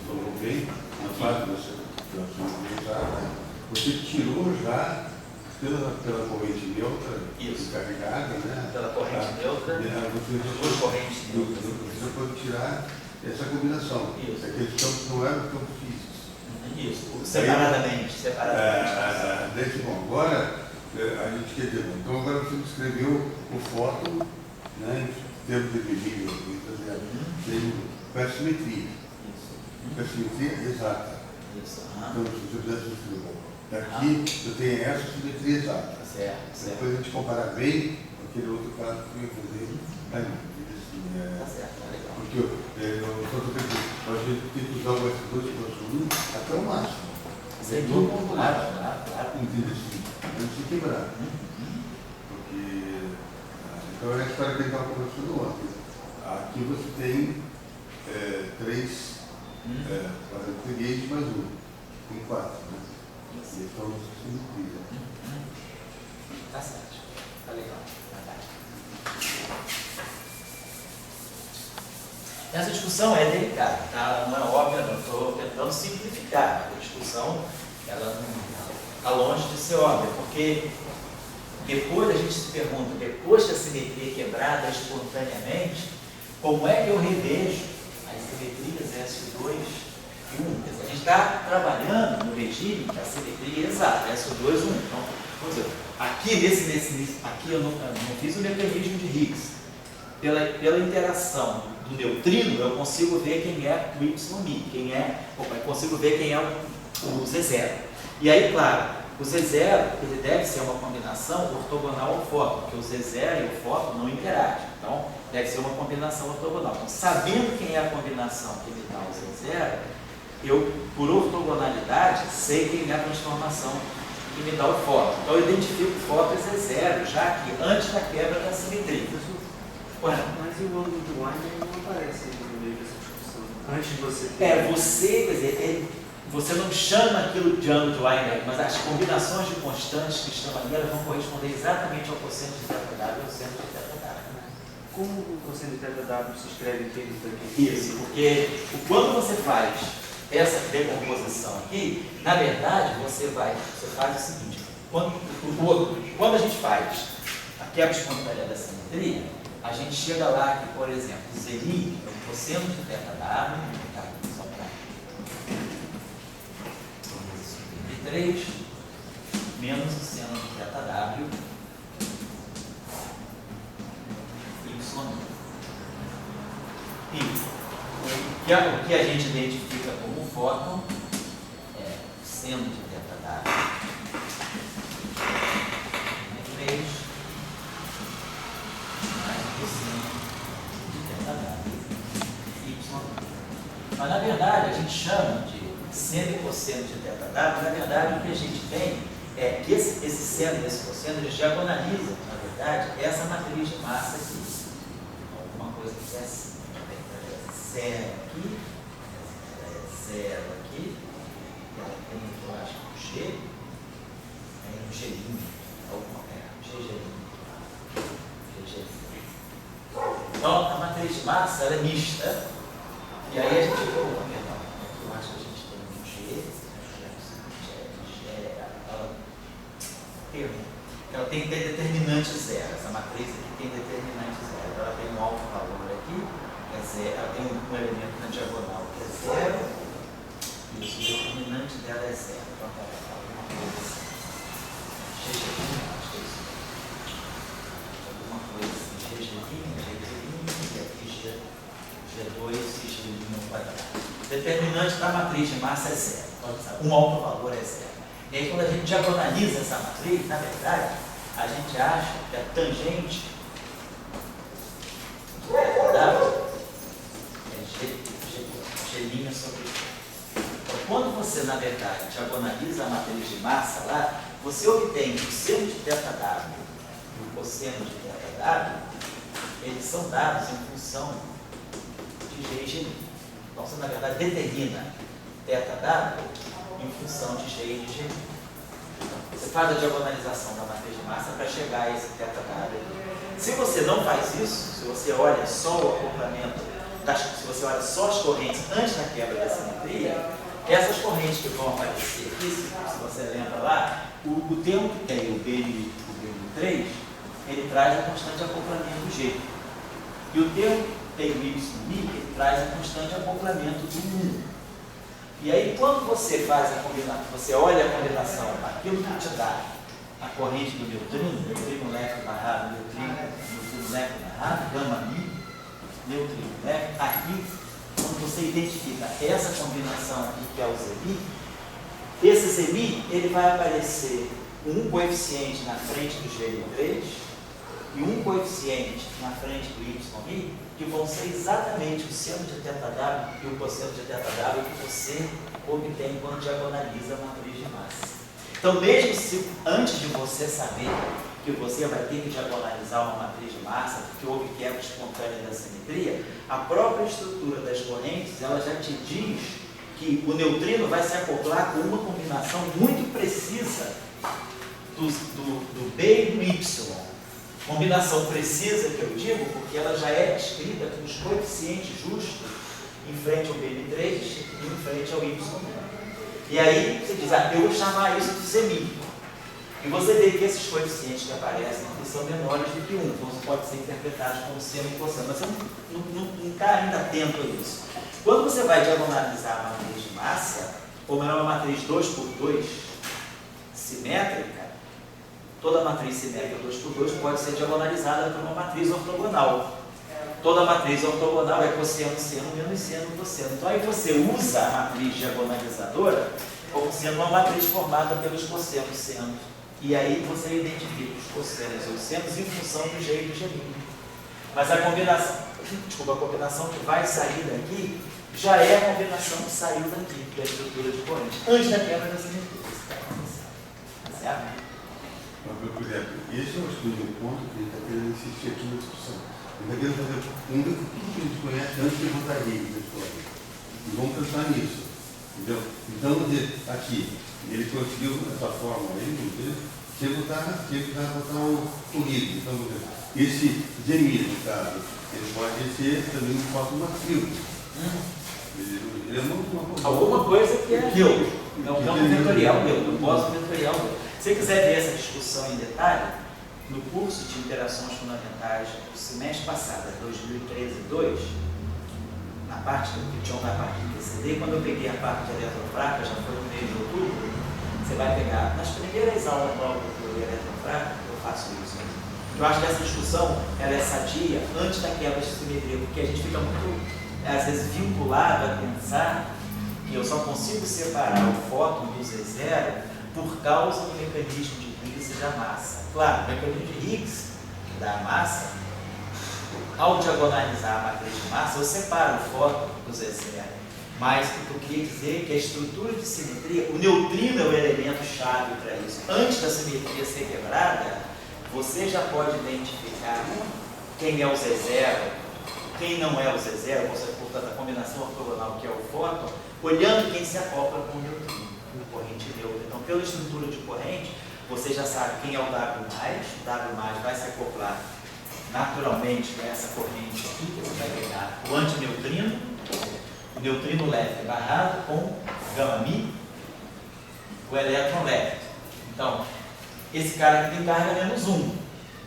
falou bem, na fase da simetria, você tirou já pela corrente neutra carregada, né? Pela corrente neutra,
duas correntes neutras.
Você pode tirar essa combinação.
Isso.
Aqueles campos não eram campos físicos.
Isso, separadamente.
Bom, agora a gente quer dizer, então agora você descreveu o fóton, né, em termos de delírio, com a simetria. Com a simetria exata.
Isso.
Então, se você pudesse descrever. Daqui eu tenho essa simetria exata.
Certo.
Depois a gente comparar bem com aquele outro caso que eu ia fazer.
Tá certo, tá legal.
Porque a gente tem que usar o S2 até o máximo.
Sem dúvida, claro.
Entende assim? Antes de quebrar. Porque. Então é a história que a gente estava conversando ontem. Aqui você tem três freguês mais um. Tem quatro, né? E então você simetria.
Tá certo. Tá legal. Essa discussão é delicada, tá? Não é óbvia, não estou tentando simplificar. A discussão ela está longe de ser óbvia, porque depois a gente se pergunta, depois que a simetria é quebrada espontaneamente, como é que eu revejo as simetrias S2 e 1? A gente está trabalhando no regime que a simetria é exata, S2 e 1. Então, vamos dizer, aqui aqui eu não fiz o mecanismo de Higgs. Pela interação do neutrino, eu consigo ver quem é o YI, eu consigo ver quem é o Z0. E aí, claro, o Z0 ele deve ser uma combinação ortogonal ao fóton, porque o Z0 e o fóton não interagem. Então, deve ser uma combinação ortogonal. Então, sabendo quem é a combinação que me dá o Z0, eu, por ortogonalidade, sei quem é a transformação que me dá o fóton. Então, eu identifico o fóton Z0, já aqui, antes da quebra da simetria.
Mas o ângulo do Weinberg não aparece no meio dessa discussão. Antes de você ter...
Quer dizer, você não chama aquilo de ângulo de Weinberg, mas as combinações de constantes que estão ali, elas vão corresponder exatamente ao cosseno de θW e ao centro de θW.
Como o cosseno de θW se escreve aqui?
Isso, porque quando você faz essa decomposição aqui, na verdade, você faz o seguinte, quando a gente faz a quebra espontânea da simetria, a gente chega lá que, por exemplo, Zi é o cosseno de θW, tá? Só para 3 menos o seno de θw y1. E o que a gente identifica como fóton é o seno de θw é 3 mais o seno de θw y1. Mas na verdade a gente chama de seno e cosseno de θw, na verdade o que a gente tem é que esse seno e esse cosseno eles diagonalizam, na verdade, essa matriz de massa aqui. Alguma coisa que é assim. Zero aqui, zero aqui, ela tem aqui, eu acho que um G, aí um G', alguma coisa, GG'. Então, a matriz de massa ela é mista, e aí a gente, eu acho que a gente tem um G, ela tem determinante zero, essa matriz aqui tem determinante zero, ela tem um alto valor aqui, que é zero, ela tem um elemento na diagonal que é zero, e o determinante dela é zero. Então, alguma coisa assim. GG', acho que é isso. Alguma coisa assim, GG', e aqui G2 e G' ao quadrado. O determinante da matriz de massa é zero, um alto valor é zero. E aí, quando a gente diagonaliza essa matriz, na verdade, a gente acha que a tangente W é G' sobre G. Então, quando você, na verdade, diagonaliza a matriz de massa lá, você obtém que o seno de θw e o cosseno de θw, eles são dados em função de G e G'. Então, você, na verdade, determina θw em função de G e de G'. Você faz a diagonalização da matriz de massa para chegar a esse θw. Se você não faz isso, se você olha só o acoplamento, se você olha só as correntes antes da quebra da simetria, essas correntes que vão aparecer aqui, se você lembra lá, o termo que tem o BN3, ele traz a constante de acoplamento G. E o termo que tem o YI, ele traz a constante de acoplamento do 1. E aí, quando você faz a combinação, você olha a combinação, aquilo que te dá a corrente do neutrino leve barrado, neutrino leve barrado, gama mi, neutrino leve, aqui, quando você identifica essa combinação aqui, que é o Zmi, esse Zmi, ele vai aparecer um coeficiente na frente do GN3 e um coeficiente na frente do YI, que vão ser exatamente o seno de θw e o cosseno de θw que você obtém quando diagonaliza a matriz de massa. Então, mesmo se antes de você saber que você vai ter que diagonalizar uma matriz de massa, porque houve quebra espontânea da simetria, a própria estrutura das correntes, ela já te diz que o neutrino vai se acoplar com uma combinação muito precisa do B e do Y. Combinação precisa que eu digo, porque ela já é descrita com os coeficientes justos em frente ao BN3 e em frente ao Y. E aí você diz, eu vou chamar isso de Zmi. E você vê que esses coeficientes que aparecem aqui são menores do que 1, então você pode ser interpretado como seno e cosseno, mas você não está ainda atento a isso. Quando você vai diagonalizar a matriz de massa, como ela é uma matriz 2x2 simétrica, toda matriz simétrica 2x2 pode ser diagonalizada por uma matriz ortogonal. Toda matriz ortogonal é cosseno, seno, menos seno, cosseno. Então aí você usa a matriz diagonalizadora como sendo uma matriz formada pelos cossenos, senos. E aí você identifica os cossenos e os senos em função do G e do G'. Mas a combinação que vai sair daqui já é a combinação que saiu daqui, da estrutura de corrente, antes da quebra da simetria. Tá certo?
Por exemplo, esse é o ponto que a gente está querendo insistir aqui na discussão. A gente está querendo fazer tudo que a gente conhece antes de botar rede na história. E vamos pensar nisso. Entendeu? Então, aqui, ele conseguiu essa fórmula aí, sem botar o ritmo. Então, esse Zmi, no caso, ele pode ser também um fóton massivo. Ele é uma
alguma coisa que é meu. É um campo vetorial meu, eu posso vetorial meu. Se você quiser ver essa discussão em detalhe, no curso de Interações Fundamentais do semestre passado, 2013-2, na parte do Pichon, na parte de TCD, quando eu peguei a parte de eletrofraca, já foi no mês de outubro, você vai pegar, nas primeiras aulas novas do eletrofrágil, eu faço isso. Eu acho que essa discussão ela é sadia antes da quebra de simetria, porque a gente fica muito, às vezes, vinculado a pensar que eu só consigo separar o fóton do Z0 por causa do mecanismo de Higgs e da massa. Claro, o mecanismo de Higgs da massa, ao diagonalizar a matriz de massa, eu separo o fóton do Z0. Mas o que eu queria dizer é que a estrutura de simetria, o neutrino é o elemento chave para isso. Antes da simetria ser quebrada, você já pode identificar quem é o Z0, quem não é o Z0, portanto a combinação ortogonal que é o fóton, olhando quem se acopla com o neutrino, com corrente neutra. Então, pela estrutura de corrente, você já sabe quem é o W+, o W+ vai se acoplar naturalmente com essa corrente aqui, que você vai pegar o antineutrino, o neutrino leve barrado com γ-mi, o elétron leve. Então, esse cara aqui tem carga -1.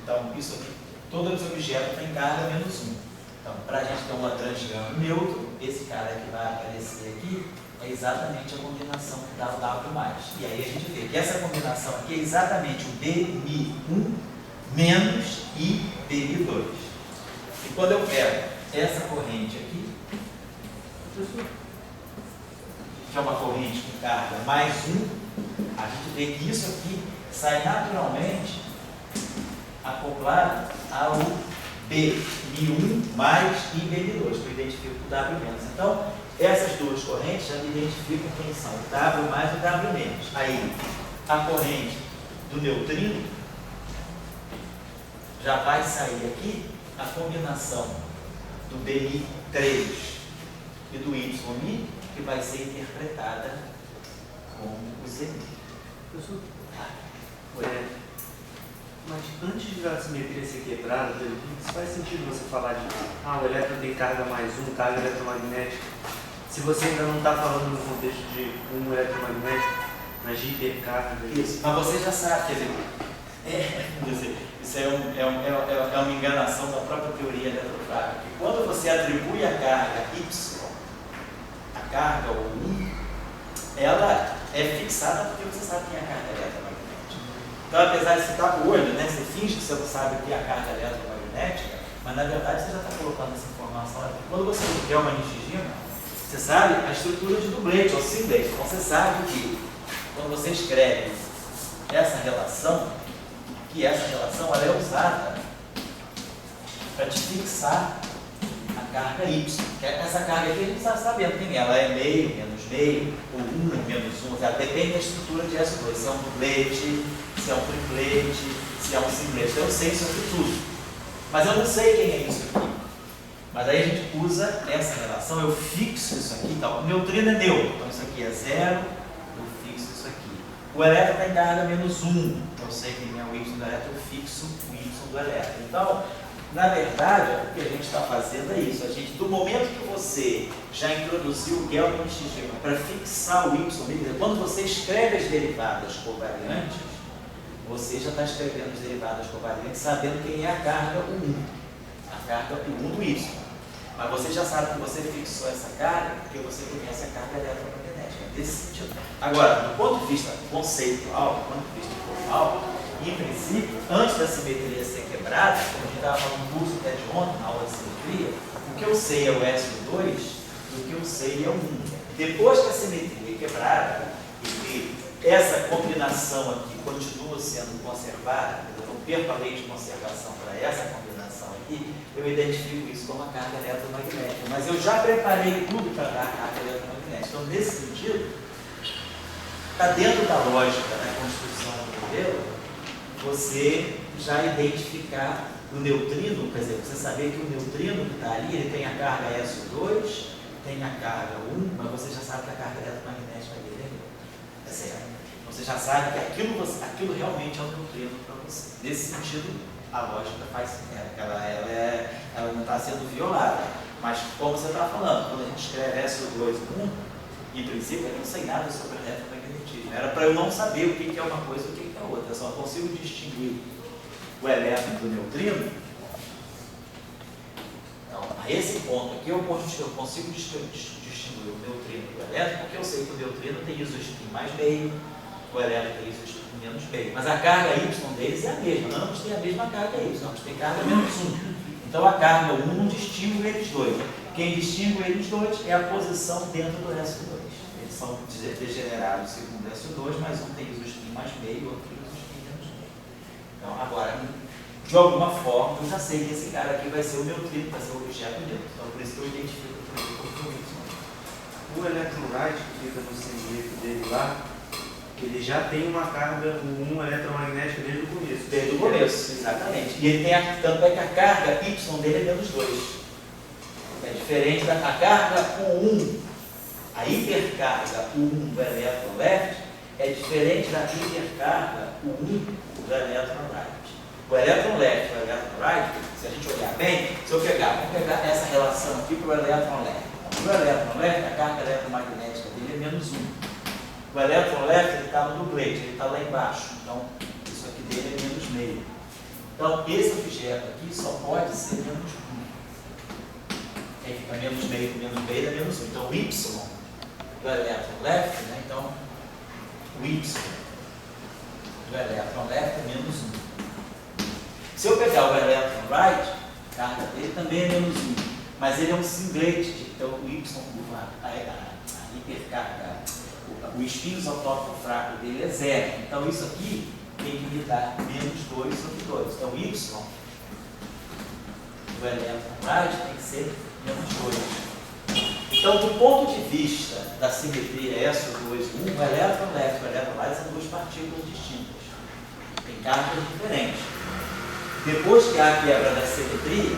Então, isso aqui, todo esse objeto tem carga -1. Então, para a gente ter um Lagrangiano neutro, esse cara que vai aparecer aqui é exatamente a combinação que dá o W+. E aí a gente vê que essa combinação aqui é exatamente o Bmi1 menos IBmi2. E quando eu pego essa corrente aqui, que é uma corrente com carga +1, a gente vê que isso aqui sai naturalmente acoplado ao Bmi1 mais IBmi2, que eu identifico o W-. Então, essas duas correntes já me identificam quem são o W mais e o W-. Aí, a corrente do neutrino já vai sair aqui a combinação do Bmi3 e do Ymi, que vai ser interpretada como o Zmi.
Professor, mas antes da simetria ser quebrada, faz sentido você falar de o elétron tem carga +1, carga eletromagnética, se você ainda não está falando no contexto de um eletromagnético, mas de hipercarga.
Isso, mas você já sabe, quer dizer, isso é uma enganação da própria teoria eletrofrágil, que quando você atribui a carga Y, a carga ou 1, ela é fixada porque você sabe que é a carga eletromagnética. Então, apesar de você estar com o olho, né, você finge que você não sabe o que é a carga eletromagnética, mas na verdade você já está colocando essa informação aqui. Quando você quer uma nitidina, você sabe a estrutura de dublete ou simulate. Então você sabe que quando você escreve essa relação, que essa relação ela é usada para te fixar a carga Y. Essa carga aqui a gente está sabendo quem é. Ela é meio, menos meio, ou 1, menos 1. Ela depende da estrutura de S2. Se é um dublete, se é um triplete, se é um simplete. Então eu sei sobre tudo. Mas eu não sei quem é isso aqui. Mas aí a gente usa essa relação, eu fixo isso aqui. Então, o neutrino é neutro. Então isso aqui é 0, eu fixo isso aqui. O elétron tem carga -1. Eu sei quem é o Y do elétron, eu fixo o Y do elétron. Então, na verdade, o que a gente está fazendo é isso. A gente, do momento que você já introduziu o Gelman-Schirmer para fixar o Y, quando você escreve as derivadas covariantes, você já está escrevendo as derivadas covariantes sabendo quem é a carga 1, a carga 1 do Y. Mas você já sabe que você fixou essa carga porque você conhece a carga eletromagnética. Nesse sentido. Agora, do ponto de vista conceitual, do ponto de vista formal, em princípio, antes da simetria ser quebrada, como a gente estava falando no curso até de ontem, na aula de simetria, o que eu sei é o S2, o que eu sei é o 1. Depois que a simetria é quebrada, e que essa combinação aqui continua sendo conservada, eu não perco a lei de conservação para essa combinação aqui, eu identifico isso como a carga eletromagnética. Mas eu já preparei tudo para dar a carga eletromagnética. Então, nesse sentido, está dentro da lógica da construção do modelo, você já identificar o neutrino, quer dizer, você saber que o neutrino que está ali, ele tem a carga SO2, tem a carga 1, mas você já sabe que a carga eletromagnética dele é zero. Você já sabe que aquilo realmente é um neutrino para você. Nesse sentido, a lógica faz ela não está sendo violada. Mas, como você está falando, quando a gente escreve SO2 1, em princípio, eu não sei nada sobre eletromagnetismo. Era para eu não saber o que é uma coisa e o que é outra. Eu só consigo distinguir o elétron do neutrino. Então, a esse ponto aqui, eu consigo distinguir o neutrino do elétron, porque eu sei que o neutrino tem isospin mais meio, o elétron tem isso menos meio. Mas a carga Y deles é a mesma. Ambos têm a mesma carga Y, ambos têm carga menos 1. Então a carga 1 não distingue eles dois. Quem distingue eles dois é a posição dentro do SO2. Eles são degenerados segundo o SO2, mas um tem isospin mais meio, outro tem isospin menos meio. Então agora, de alguma forma, eu já sei que esse cara aqui vai ser o neutrino, vai ser o objeto neutro. Então por isso que eu identifico com Y.
O electrolyte que fica no singleto dele lá, ele já tem uma carga 1 eletromagnética desde o começo.
Desde o começo, exatamente. E ele tem tanto é que a carga Y dele é menos 2. É diferente da carga com 1. A hipercarga 1 do elétron left é diferente da hipercarga 1 do elétron right. O elétron left e o elétron right, se a gente olhar bem, se eu pegar, vamos pegar essa relação aqui para o elétron left. O elétron left, a carga eletromagnética dele é menos 1. O elétron left ele está no duplete, ele está lá embaixo. Então, isso aqui dele é menos meio. Então, esse objeto aqui só pode ser menos 1. Aí fica menos meio dá menos 1. Então, o Y do elétron left, né? Então, o Y do elétron left é menos 1. Se eu pegar o elétron right, a carga dele também é menos 1. Mas ele é um singlet, então o Y, a hipercarga, o espinho isotópico fraco dele é 0. Então isso aqui tem que me dar menos 2 sobre 2. Então o Y do elétron right tem que ser menos 2. Então, do ponto de vista da simetria SO2, 1, o elétron left e o elétron right são duas partículas distintas. Tem cargas diferentes. Depois que há a quebra da simetria,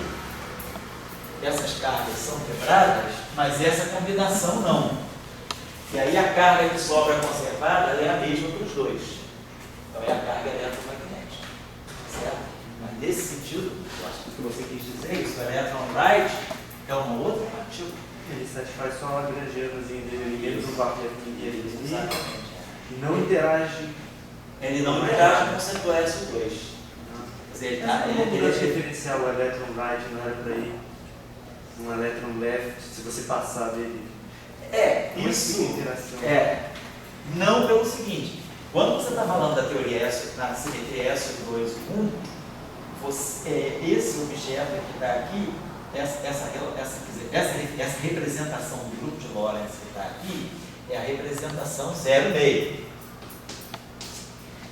essas cargas são quebradas, mas essa combinação não. E aí a carga que sobra conservada ela é a mesma para os dois. Então é a carga eletromagnética. Certo? Mas nesse sentido, eu acho que o que você quis dizer é isso. O elétron right é uma outra partícula.
Ele satisfaz só a lagrangianazinha dele, menos o quarteto inteiro.
Exatamente.
E não interage.
Ele não interage com o centro SO2. Quer dizer,
ele pode referenciar o elétron right, não é para ir um elétron left, se você passar dele.
Isso não pelo seguinte, quando você está falando da teoria da simetria SO2, 1, esse objeto que está aqui, essa representação do grupo de Lorentz que está aqui, é a representação 0,5.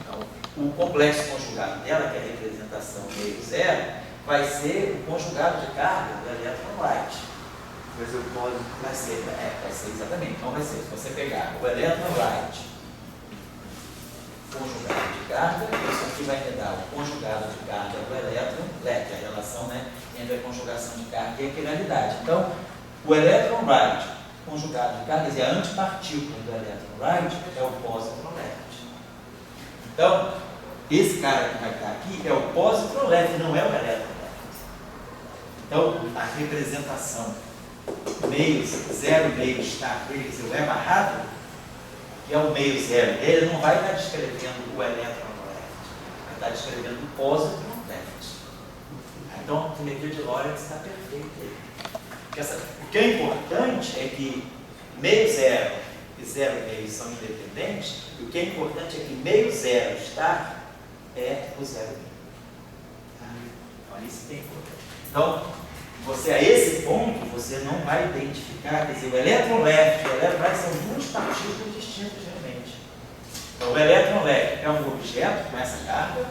Então, o complexo conjugado dela, que é a representação meio zero, vai ser o conjugado de carga do elétron right.
Vai ser o pós.
Vai ser exatamente. Então vai ser, se você pegar o elétron right, conjugado de carga, isso aqui vai me dar o conjugado de carga do elétron left, a relação, né, entre a conjugação de carga e a quiralidade. Então, o elétron right conjugado de carga, quer dizer, a antipartícula do elétron right é o positron left. Então, esse cara que vai estar aqui é o positron left, não é o elétron left. Então, a representação meio, 0,5 está, quer dizer, o E barrado, que é o meio zero, ele não vai estar descrevendo o elétron left, vai estar descrevendo o positron left. Então, a simetria de Lorentz está perfeita aí. O que é importante é que meio zero e 0,5 são independentes, e o que é importante é que meio zero estar é o 0,5. Então, isso é importante. Então, você, a esse ponto, você não vai identificar, quer dizer, o elétron left e o elétron right são duas partículas distintas realmente. Então, o elétron left é um objeto com essa carga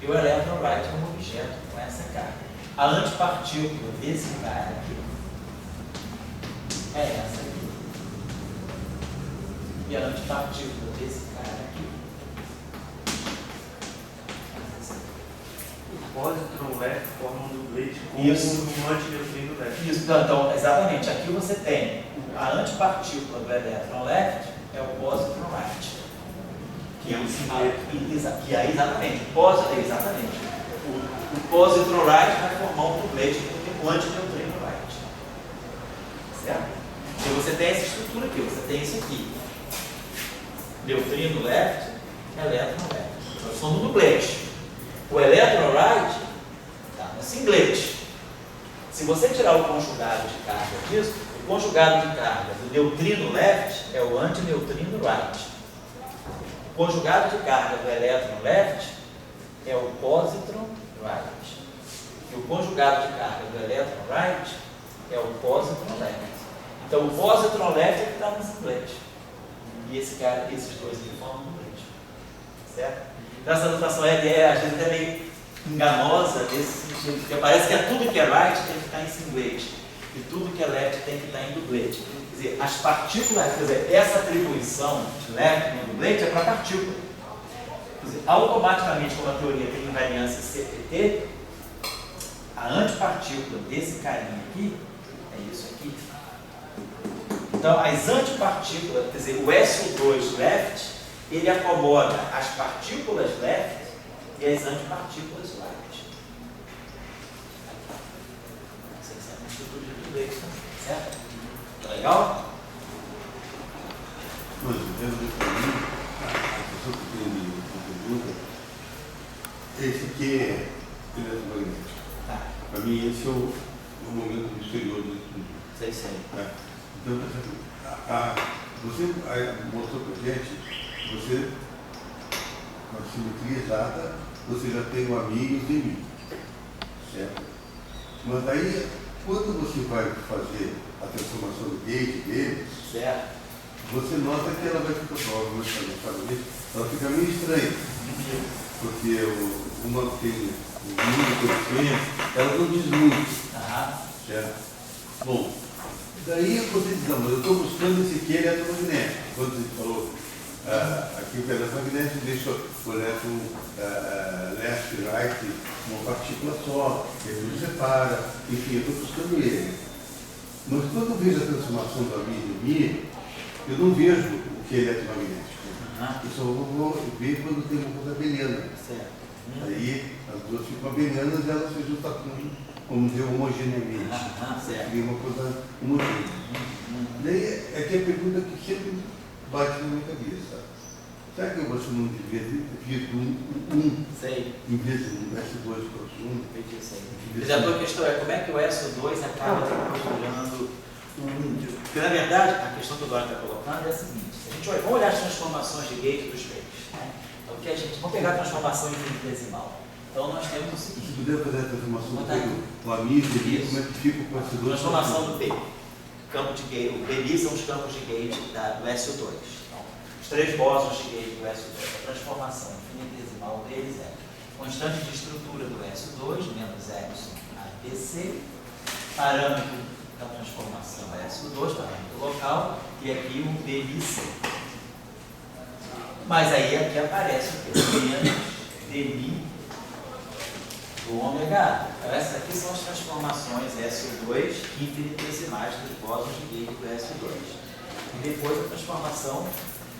e o elétron right é um objeto com essa carga. A antipartícula desse cara aqui é essa aqui. E a antipartícula desse cara aqui é essa aqui.
O positron left forma um duplete com um antineutrino left.
Isso, então, exatamente. Aqui você tem a antipartícula do elétron left é o positron right. Que é um que aí, exatamente. Exatamente. O positron right vai formar um duplete com o antineutrino right. Certo? E você tem essa estrutura aqui, você tem isso aqui. Neutrino left, elétron left. Nós somos duplete. O elétron right está no singlete. Se você tirar o conjugado de carga disso, o conjugado de carga do neutrino left é o antineutrino right. conjugado de carga do elétron left é o positron right. E o conjugado de carga do elétron right é o positron left. Então o positron left é que está no singlet. E esses dois aqui formam um doblete. Certo? Então essa notação é às vezes até meio enganosa nesse sentido, porque parece que tudo que é right tem que estar em singlet. E tudo que é left tem que estar em dublete. Quer dizer, as partículas, quer dizer, essa atribuição de left no dublete é para a partícula. Quer dizer, automaticamente, como a teoria tem invariância CPT, a antipartícula desse carinha aqui é isso aqui. Então, as antipartículas, quer dizer, o SO2 left, ele acomoda as partículas left e as antipartículas right. Certo? Tá legal?
Mas, a pessoa que tem uma pergunta, esse aqui é eletromagnético.
Tá.
Para mim, esse é o momento misterioso do estudo.
Sei.
Então, você mostrou para a gente, você, com a simetria exata, você já tem o amigo e o demi. Certo? Mas daí, quando você vai fazer a transformação do gate dele,
certo,
você nota que ela vai ficar, provavelmente, ela fica meio estranha. Porque uma tem o número coeficiente, ela não diz muito. Certo? Bom, daí você diz, não, mas eu estou buscando esse aqui eletromagnético. Quando você falou aqui o eletromagnético deixa o elétron left e right uma partícula só, ele não separa, enfim, eu estou buscando ele. Mas quando eu vejo a transformação da minha e mi, eu não vejo o que é eletromagnético. Eu só vou ver quando tem uma coisa abeliana. Aí as duas ficam abelianas e elas se juntam, vamos dizer, homogeneamente. Cria uma coisa homogênea. Daí é que a pergunta que sempre bate na minha cabeça. Será que você não devia ter feito um em vez de um S2 plus 1?
Mas a tua questão é como é que o SO2 acaba configurando o 1? Porque na verdade a questão que o Dória está colocando é a seguinte: a gente vamos olhar as transformações de gate dos peixes. Então, que a gente, vamos pegar a transformação infinitesimal. Então nós temos o seguinte.
Se puder fazer a transformação do amigo, como é que fica com esse 2?
Transformação do B. Campo de gate, o BB são os campos de gate do SO2. Os três bósons de gate do SO2, a transformação infinitesimal deles é constante de estrutura do SO2, menos epsilon ABC, parâmetro da transformação SO2, parâmetro local, e aqui o BIC. Mas aí aqui aparece o menos DMI do ômega. Então essas aqui são as transformações SO2 infinitesimais dos bósons de gate do SO2. E depois a transformação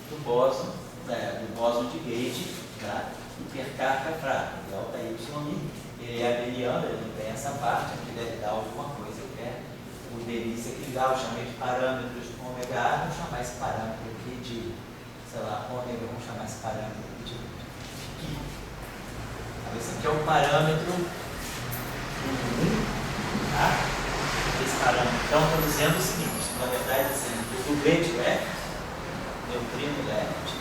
do bóson de gate da hipercarga fraca, delta YI. Ele é abeliano, ele não tem essa parte, aqui deve dar alguma coisa que é o delícia que dá, eu chamei de parâmetros do ômega A, vamos chamar esse parâmetro aqui de, sei lá, ômega, vamos chamar esse parâmetro aqui de Q. Esse aqui é o parâmetro 1, tá? Esse parâmetro. Então, estou dizendo o seguinte, na verdade, assim, o dublete left, neutrino left,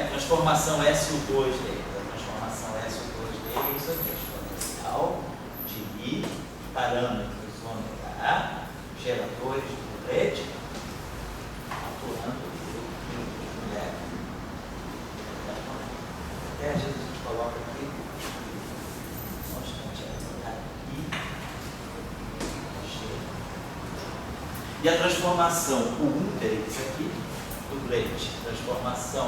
transformação SO2 dele, a transformação SO2 dele é isso aqui, exponencial de I, parâmetros ômega A, geradores do dublete, atuando no left. Até às vezes a gente coloca aqui, e a transformação U1 deles aqui, dublete, transformação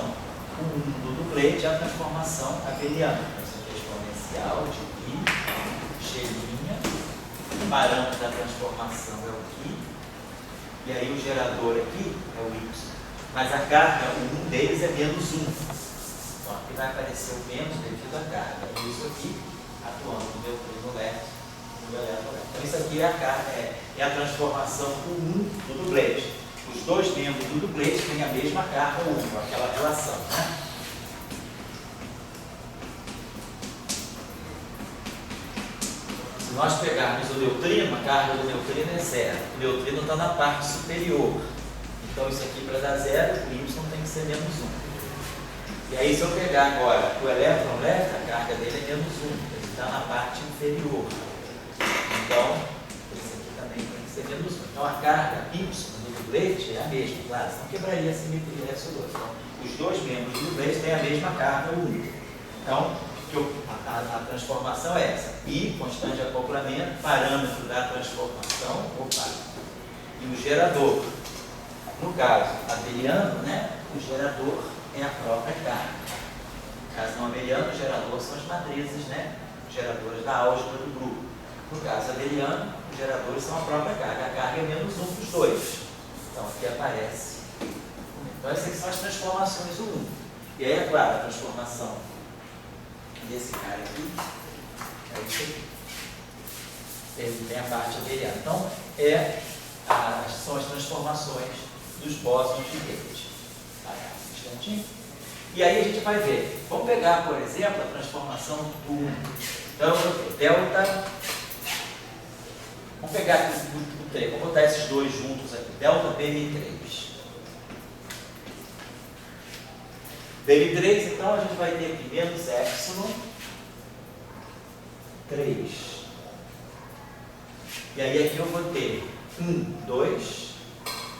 U1 do dublete é a transformação abeliana. Isso aqui é exponencial de I, G', o parâmetro da transformação é o Q, e aí o gerador aqui é o Y. Mas a carga, U1 deles é menos 1. Então aqui vai aparecer o menos devido à carga. E isso aqui, atuando no neutrino left, no elétron left. Então isso aqui é a carga, é a transformação U1 do dublete. Os dois membros do dublete têm a mesma carga U1, aquela relação, né? Se nós pegarmos o neutrino, a carga do neutrino é zero. O neutrino está na parte superior. Então isso aqui para dar zero, o Y tem que ser menos 1. E aí, se eu pegar agora o elétron leve, a carga dele é menos 1, ele está na parte inferior. Então, esse aqui também tem que ser menos 1. Então, a carga Y do dublete é a mesma, claro, senão quebraria a simetria S2. Então, os dois membros do dublete têm a mesma carga única. Então, a transformação é essa. I, constante de acoplamento, parâmetro da transformação, e o gerador. No caso abeliano, né, o gerador é a própria carga. No caso não abeliano, o gerador são as matrizes, né, geradores da álgebra do grupo. No caso abeliano, os geradores são a própria carga. A carga é menos 1 dos dois. Então aqui aparece. Então essas são as transformações do 1. E aí, é claro, a transformação desse cara aqui é isso aqui. Ele tem a parte abeliana. Então, são as transformações dos bósons de Gauge. Um instantinho. E aí a gente vai ver. Vamos pegar, por exemplo, a transformação do 1. Então, delta. Vamos pegar aqui o 3. Vamos botar esses dois juntos aqui. Delta BM3. BM3, então, a gente vai ter aqui menos epsilon 3. E aí aqui eu vou ter 1, 2.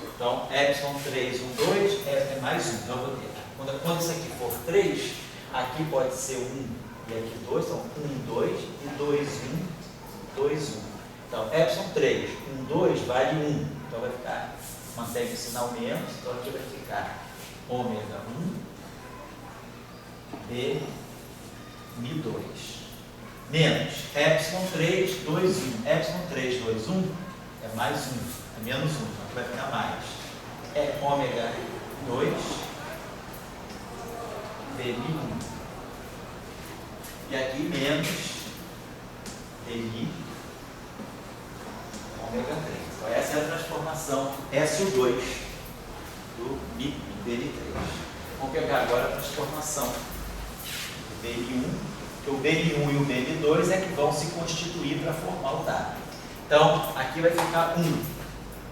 Então, epsilon 3, 1, 2 é mais 1. Então, eu vou ter. Quando isso aqui for 3, aqui pode ser 1 e aqui 2. Então, 1, 2 e 2, 1, 2, 1. Então, epsilon 3, 1, 2 vale 1. Então, vai ficar, mantém o sinal menos. Então, aqui vai ficar ômega 1. B, Mi2 menos epsilon 3, 2, 1. Epsilon 3, 2, 1 é mais 1, é menos 1, então vai ficar mais. É ômega 2, BMI1. E aqui menos BMI, ômega 3. Então essa é a transformação SO2 do BMI3. Vamos pegar agora a transformação do BM1, que o BM1 e o BM2 é que vão se constituir para formar o W. Então, aqui vai ficar 1.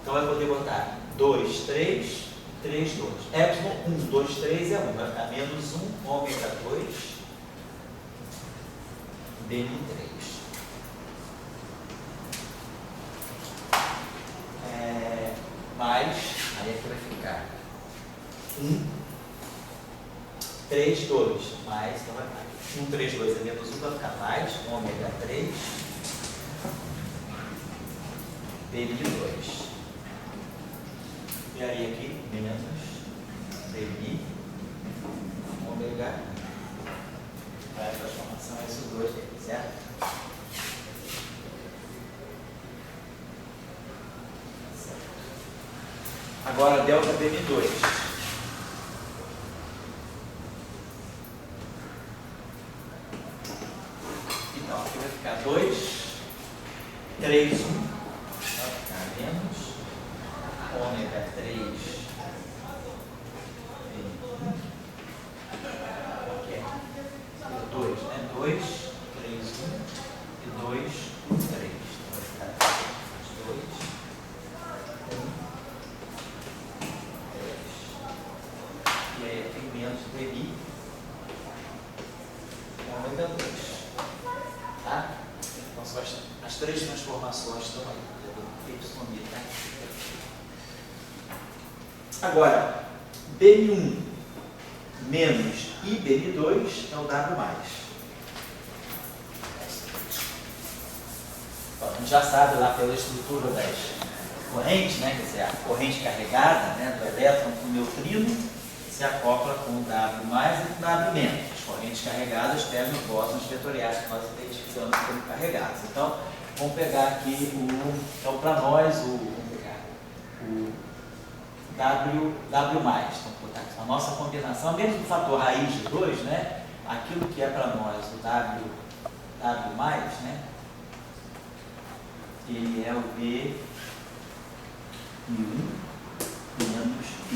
Então, vai poder botar 2, 3, 3, 2. Epsilon 1, 2, 3 é 1. Vai ficar menos 1, ômega 2, BM3. Mais, aí aqui vai ficar 1, 3, 2, mais, então vai ficar 1, 3, 2 é menos 1, vai ficar mais, ômega 3, BM2. E aí aqui, menos BM, ômega, vai a transformação SO2 dele, certo? Agora, delta BM2. Então, aqui vai ficar 2, 3, 1. Vai ficar menos ômega 3. BM1. Aqui é 2, né? 2, 3, 1 e 2, 3. Então, vai ficar 2, 1. E aí tem menos BMI, ômega 2. Tá? Então são as três transformações estão aí. Y, tá? Agora, BM1 menos I BM2 é o W+. Então, a gente já sabe lá pela estrutura das correntes, né? Quer dizer, a corrente carregada, né, do elétron com o neutrino se acopla com o W+ e com o W-. As correntes carregadas pegam os bósons vetoriais que nós identificamos como carregados. Então, vamos pegar aqui então para nós, vamos pegar o W+. Então, vou botar aqui a nossa combinação, mesmo do fator raiz de 2, né? Aquilo que é para nós o W+, né? Ele é o B1 menos I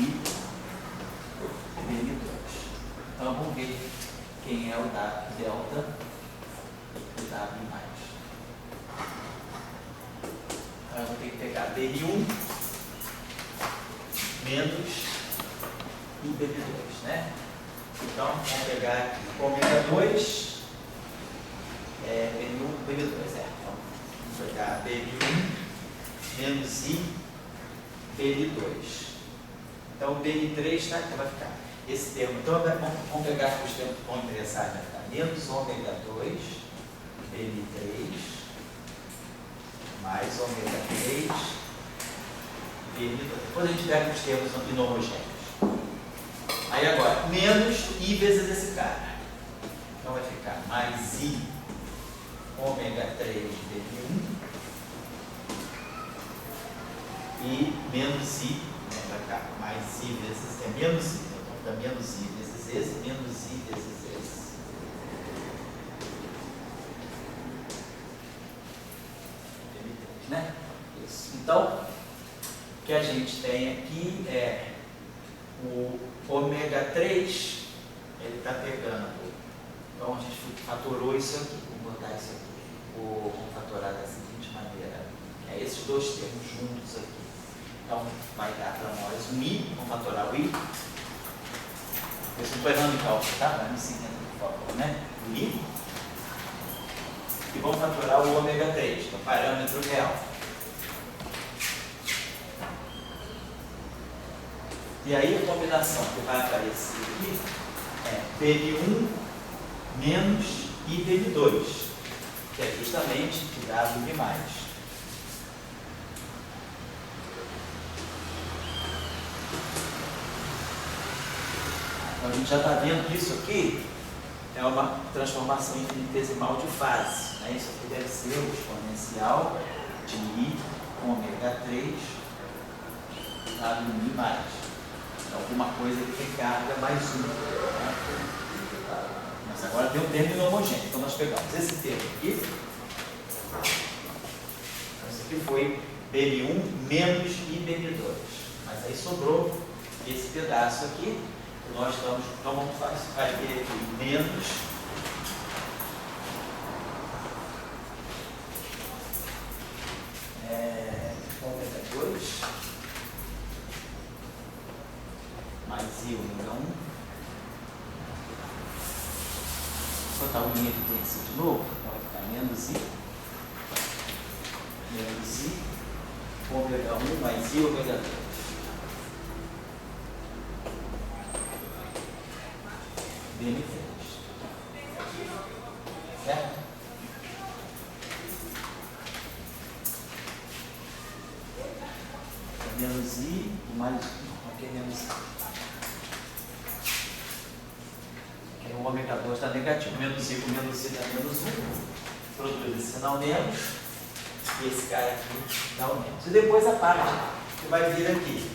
BM2. Então vamos ver quem é o delta do W+. Então eu vou ter que pegar BM1 menos I BM2, né? Então, vamos pegar aqui ômega 2, BN1, BN2, Então, vamos pegar BN1 menos I, BN2. Então, o BN3, tá? Então, vai ficar esse termo. Então, vamos pegar aqui os termos que vão interessar, vai ficar menos ômega 2, BN3, mais ômega 3, BN2. Depois a gente pega os termos inormogêneos. Aí agora, menos I vezes esse cara. Então vai ficar mais I ômega 3 BN1 e menos I, né, vai ficar mais I vezes, menos I. Então fica menos I vezes esse, menos I vezes esse. BN3, né? Isso. Então, o que a gente tem aqui é o ômega 3, ele está pegando. Então a gente fatorou isso aqui. Vamos botar isso aqui. Vamos fatorar da seguinte maneira. Esses dois termos juntos aqui. Então vai dar para nós um I. Vamos fatorar o I. Eu estou errando em cálculo, tá? Vai me seguindo, por favor, né? O I. E vamos fatorar o ômega 3, que é o parâmetro real. E aí a combinação que vai aparecer aqui é BN1 menos IBN2, que é justamente o dado de mais. Então a gente já está vendo que isso aqui é uma transformação infinitesimal de fase. Né? Isso aqui deve ser o exponencial de I com ômega 3 dado em I mais. Alguma coisa que tem carga mais uma. Né? Mas agora tem um termo inhomogêneo. Então nós pegamos esse termo aqui. Esse aqui foi BN1 menos IBN2. Mas aí sobrou esse pedaço aqui. Nós estamos. Então vamos fazer aqui menos. Ômega 2. Mais I ômega 1. Vou botar o em evidência de novo. Então vai ficar menos I. Menos I. Ômega 1 mais I ômega 2. BN3. Certo? Menos I mais. Aqui é menos I. O ômega 2 está negativo, menos I com menos I dá menos 1, produz esse sinal menos, e esse cara aqui dá o menos. E depois a parte que vai vir aqui,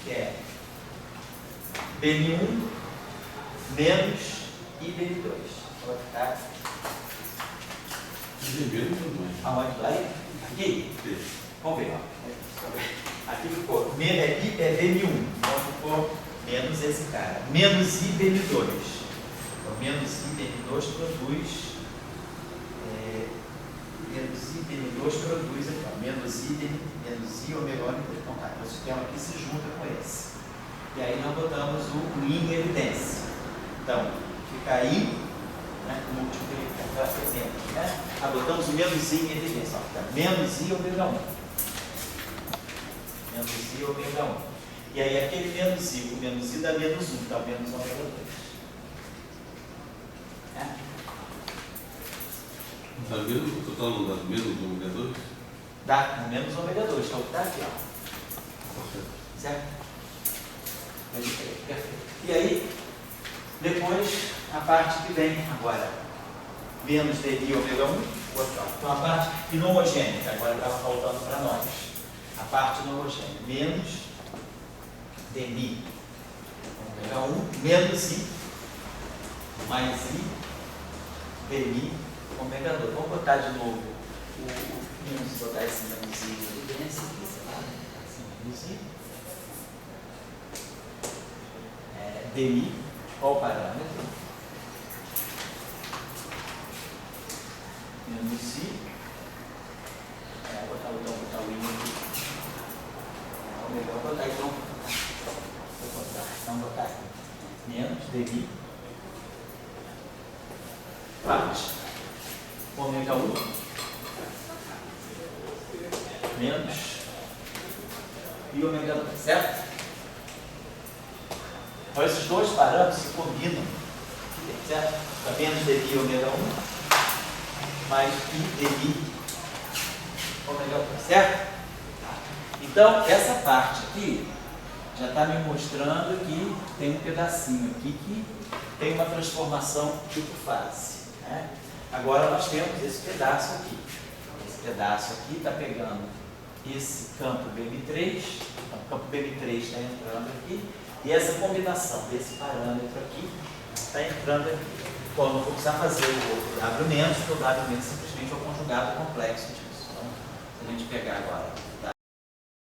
que é BN1 menos IBN2. Vai ficar. Aonde vai? Aqui? Vamos ver. Ó. Aqui ficou BN1, então ficou menos esse cara, menos IBN2. Então, menos IBN2 produz, então, menos I ômega 1. Então, tá, o sistema aqui se junta com esse. E aí nós botamos o I em evidência. Então, fica aí, né, multiplicar, por exemplo, né? Botamos o menos I em evidência. Ó, fica menos I ômega 1. Menos I ômega 1. E aí aquele menos I, o menos I dá menos 1, então menos ômega 2.
Dá menos, o total não dá menos ômega 2?
Dá menos ômega 2, então tá aqui, ó. Certo? Perfeito. E aí, depois, a parte que vem agora, menos DI ômega 1, então a parte inhomogênea, agora estava faltando para nós. A parte inhomogênea, menos DI ômega 1, menos I, mais I, DI ômega 2. Vamos botar de novo vamos botar esse menos I em evidência, menos I. DI, qual o parâmetro? Menos I. Vou botar o I aqui. Vou botar então. Vou botar aqui. Menos DI ômega 1 menos pi ômega 2, certo? Então esses dois parâmetros se combinam, certo? Para menos dpi ômega 1 mais pi dpi ômega 2, certo? Então essa parte aqui já está me mostrando que tem um pedacinho aqui que tem uma transformação tipo fase, né? Agora nós temos esse pedaço aqui. Esse pedaço aqui está pegando esse campo BM3, então o campo BM3 está entrando aqui, e essa combinação desse parâmetro aqui está entrando aqui. Bom, não vou precisar fazer o W-, porque o W- simplesmente é o conjugado complexo disso. Então, se a gente pegar agora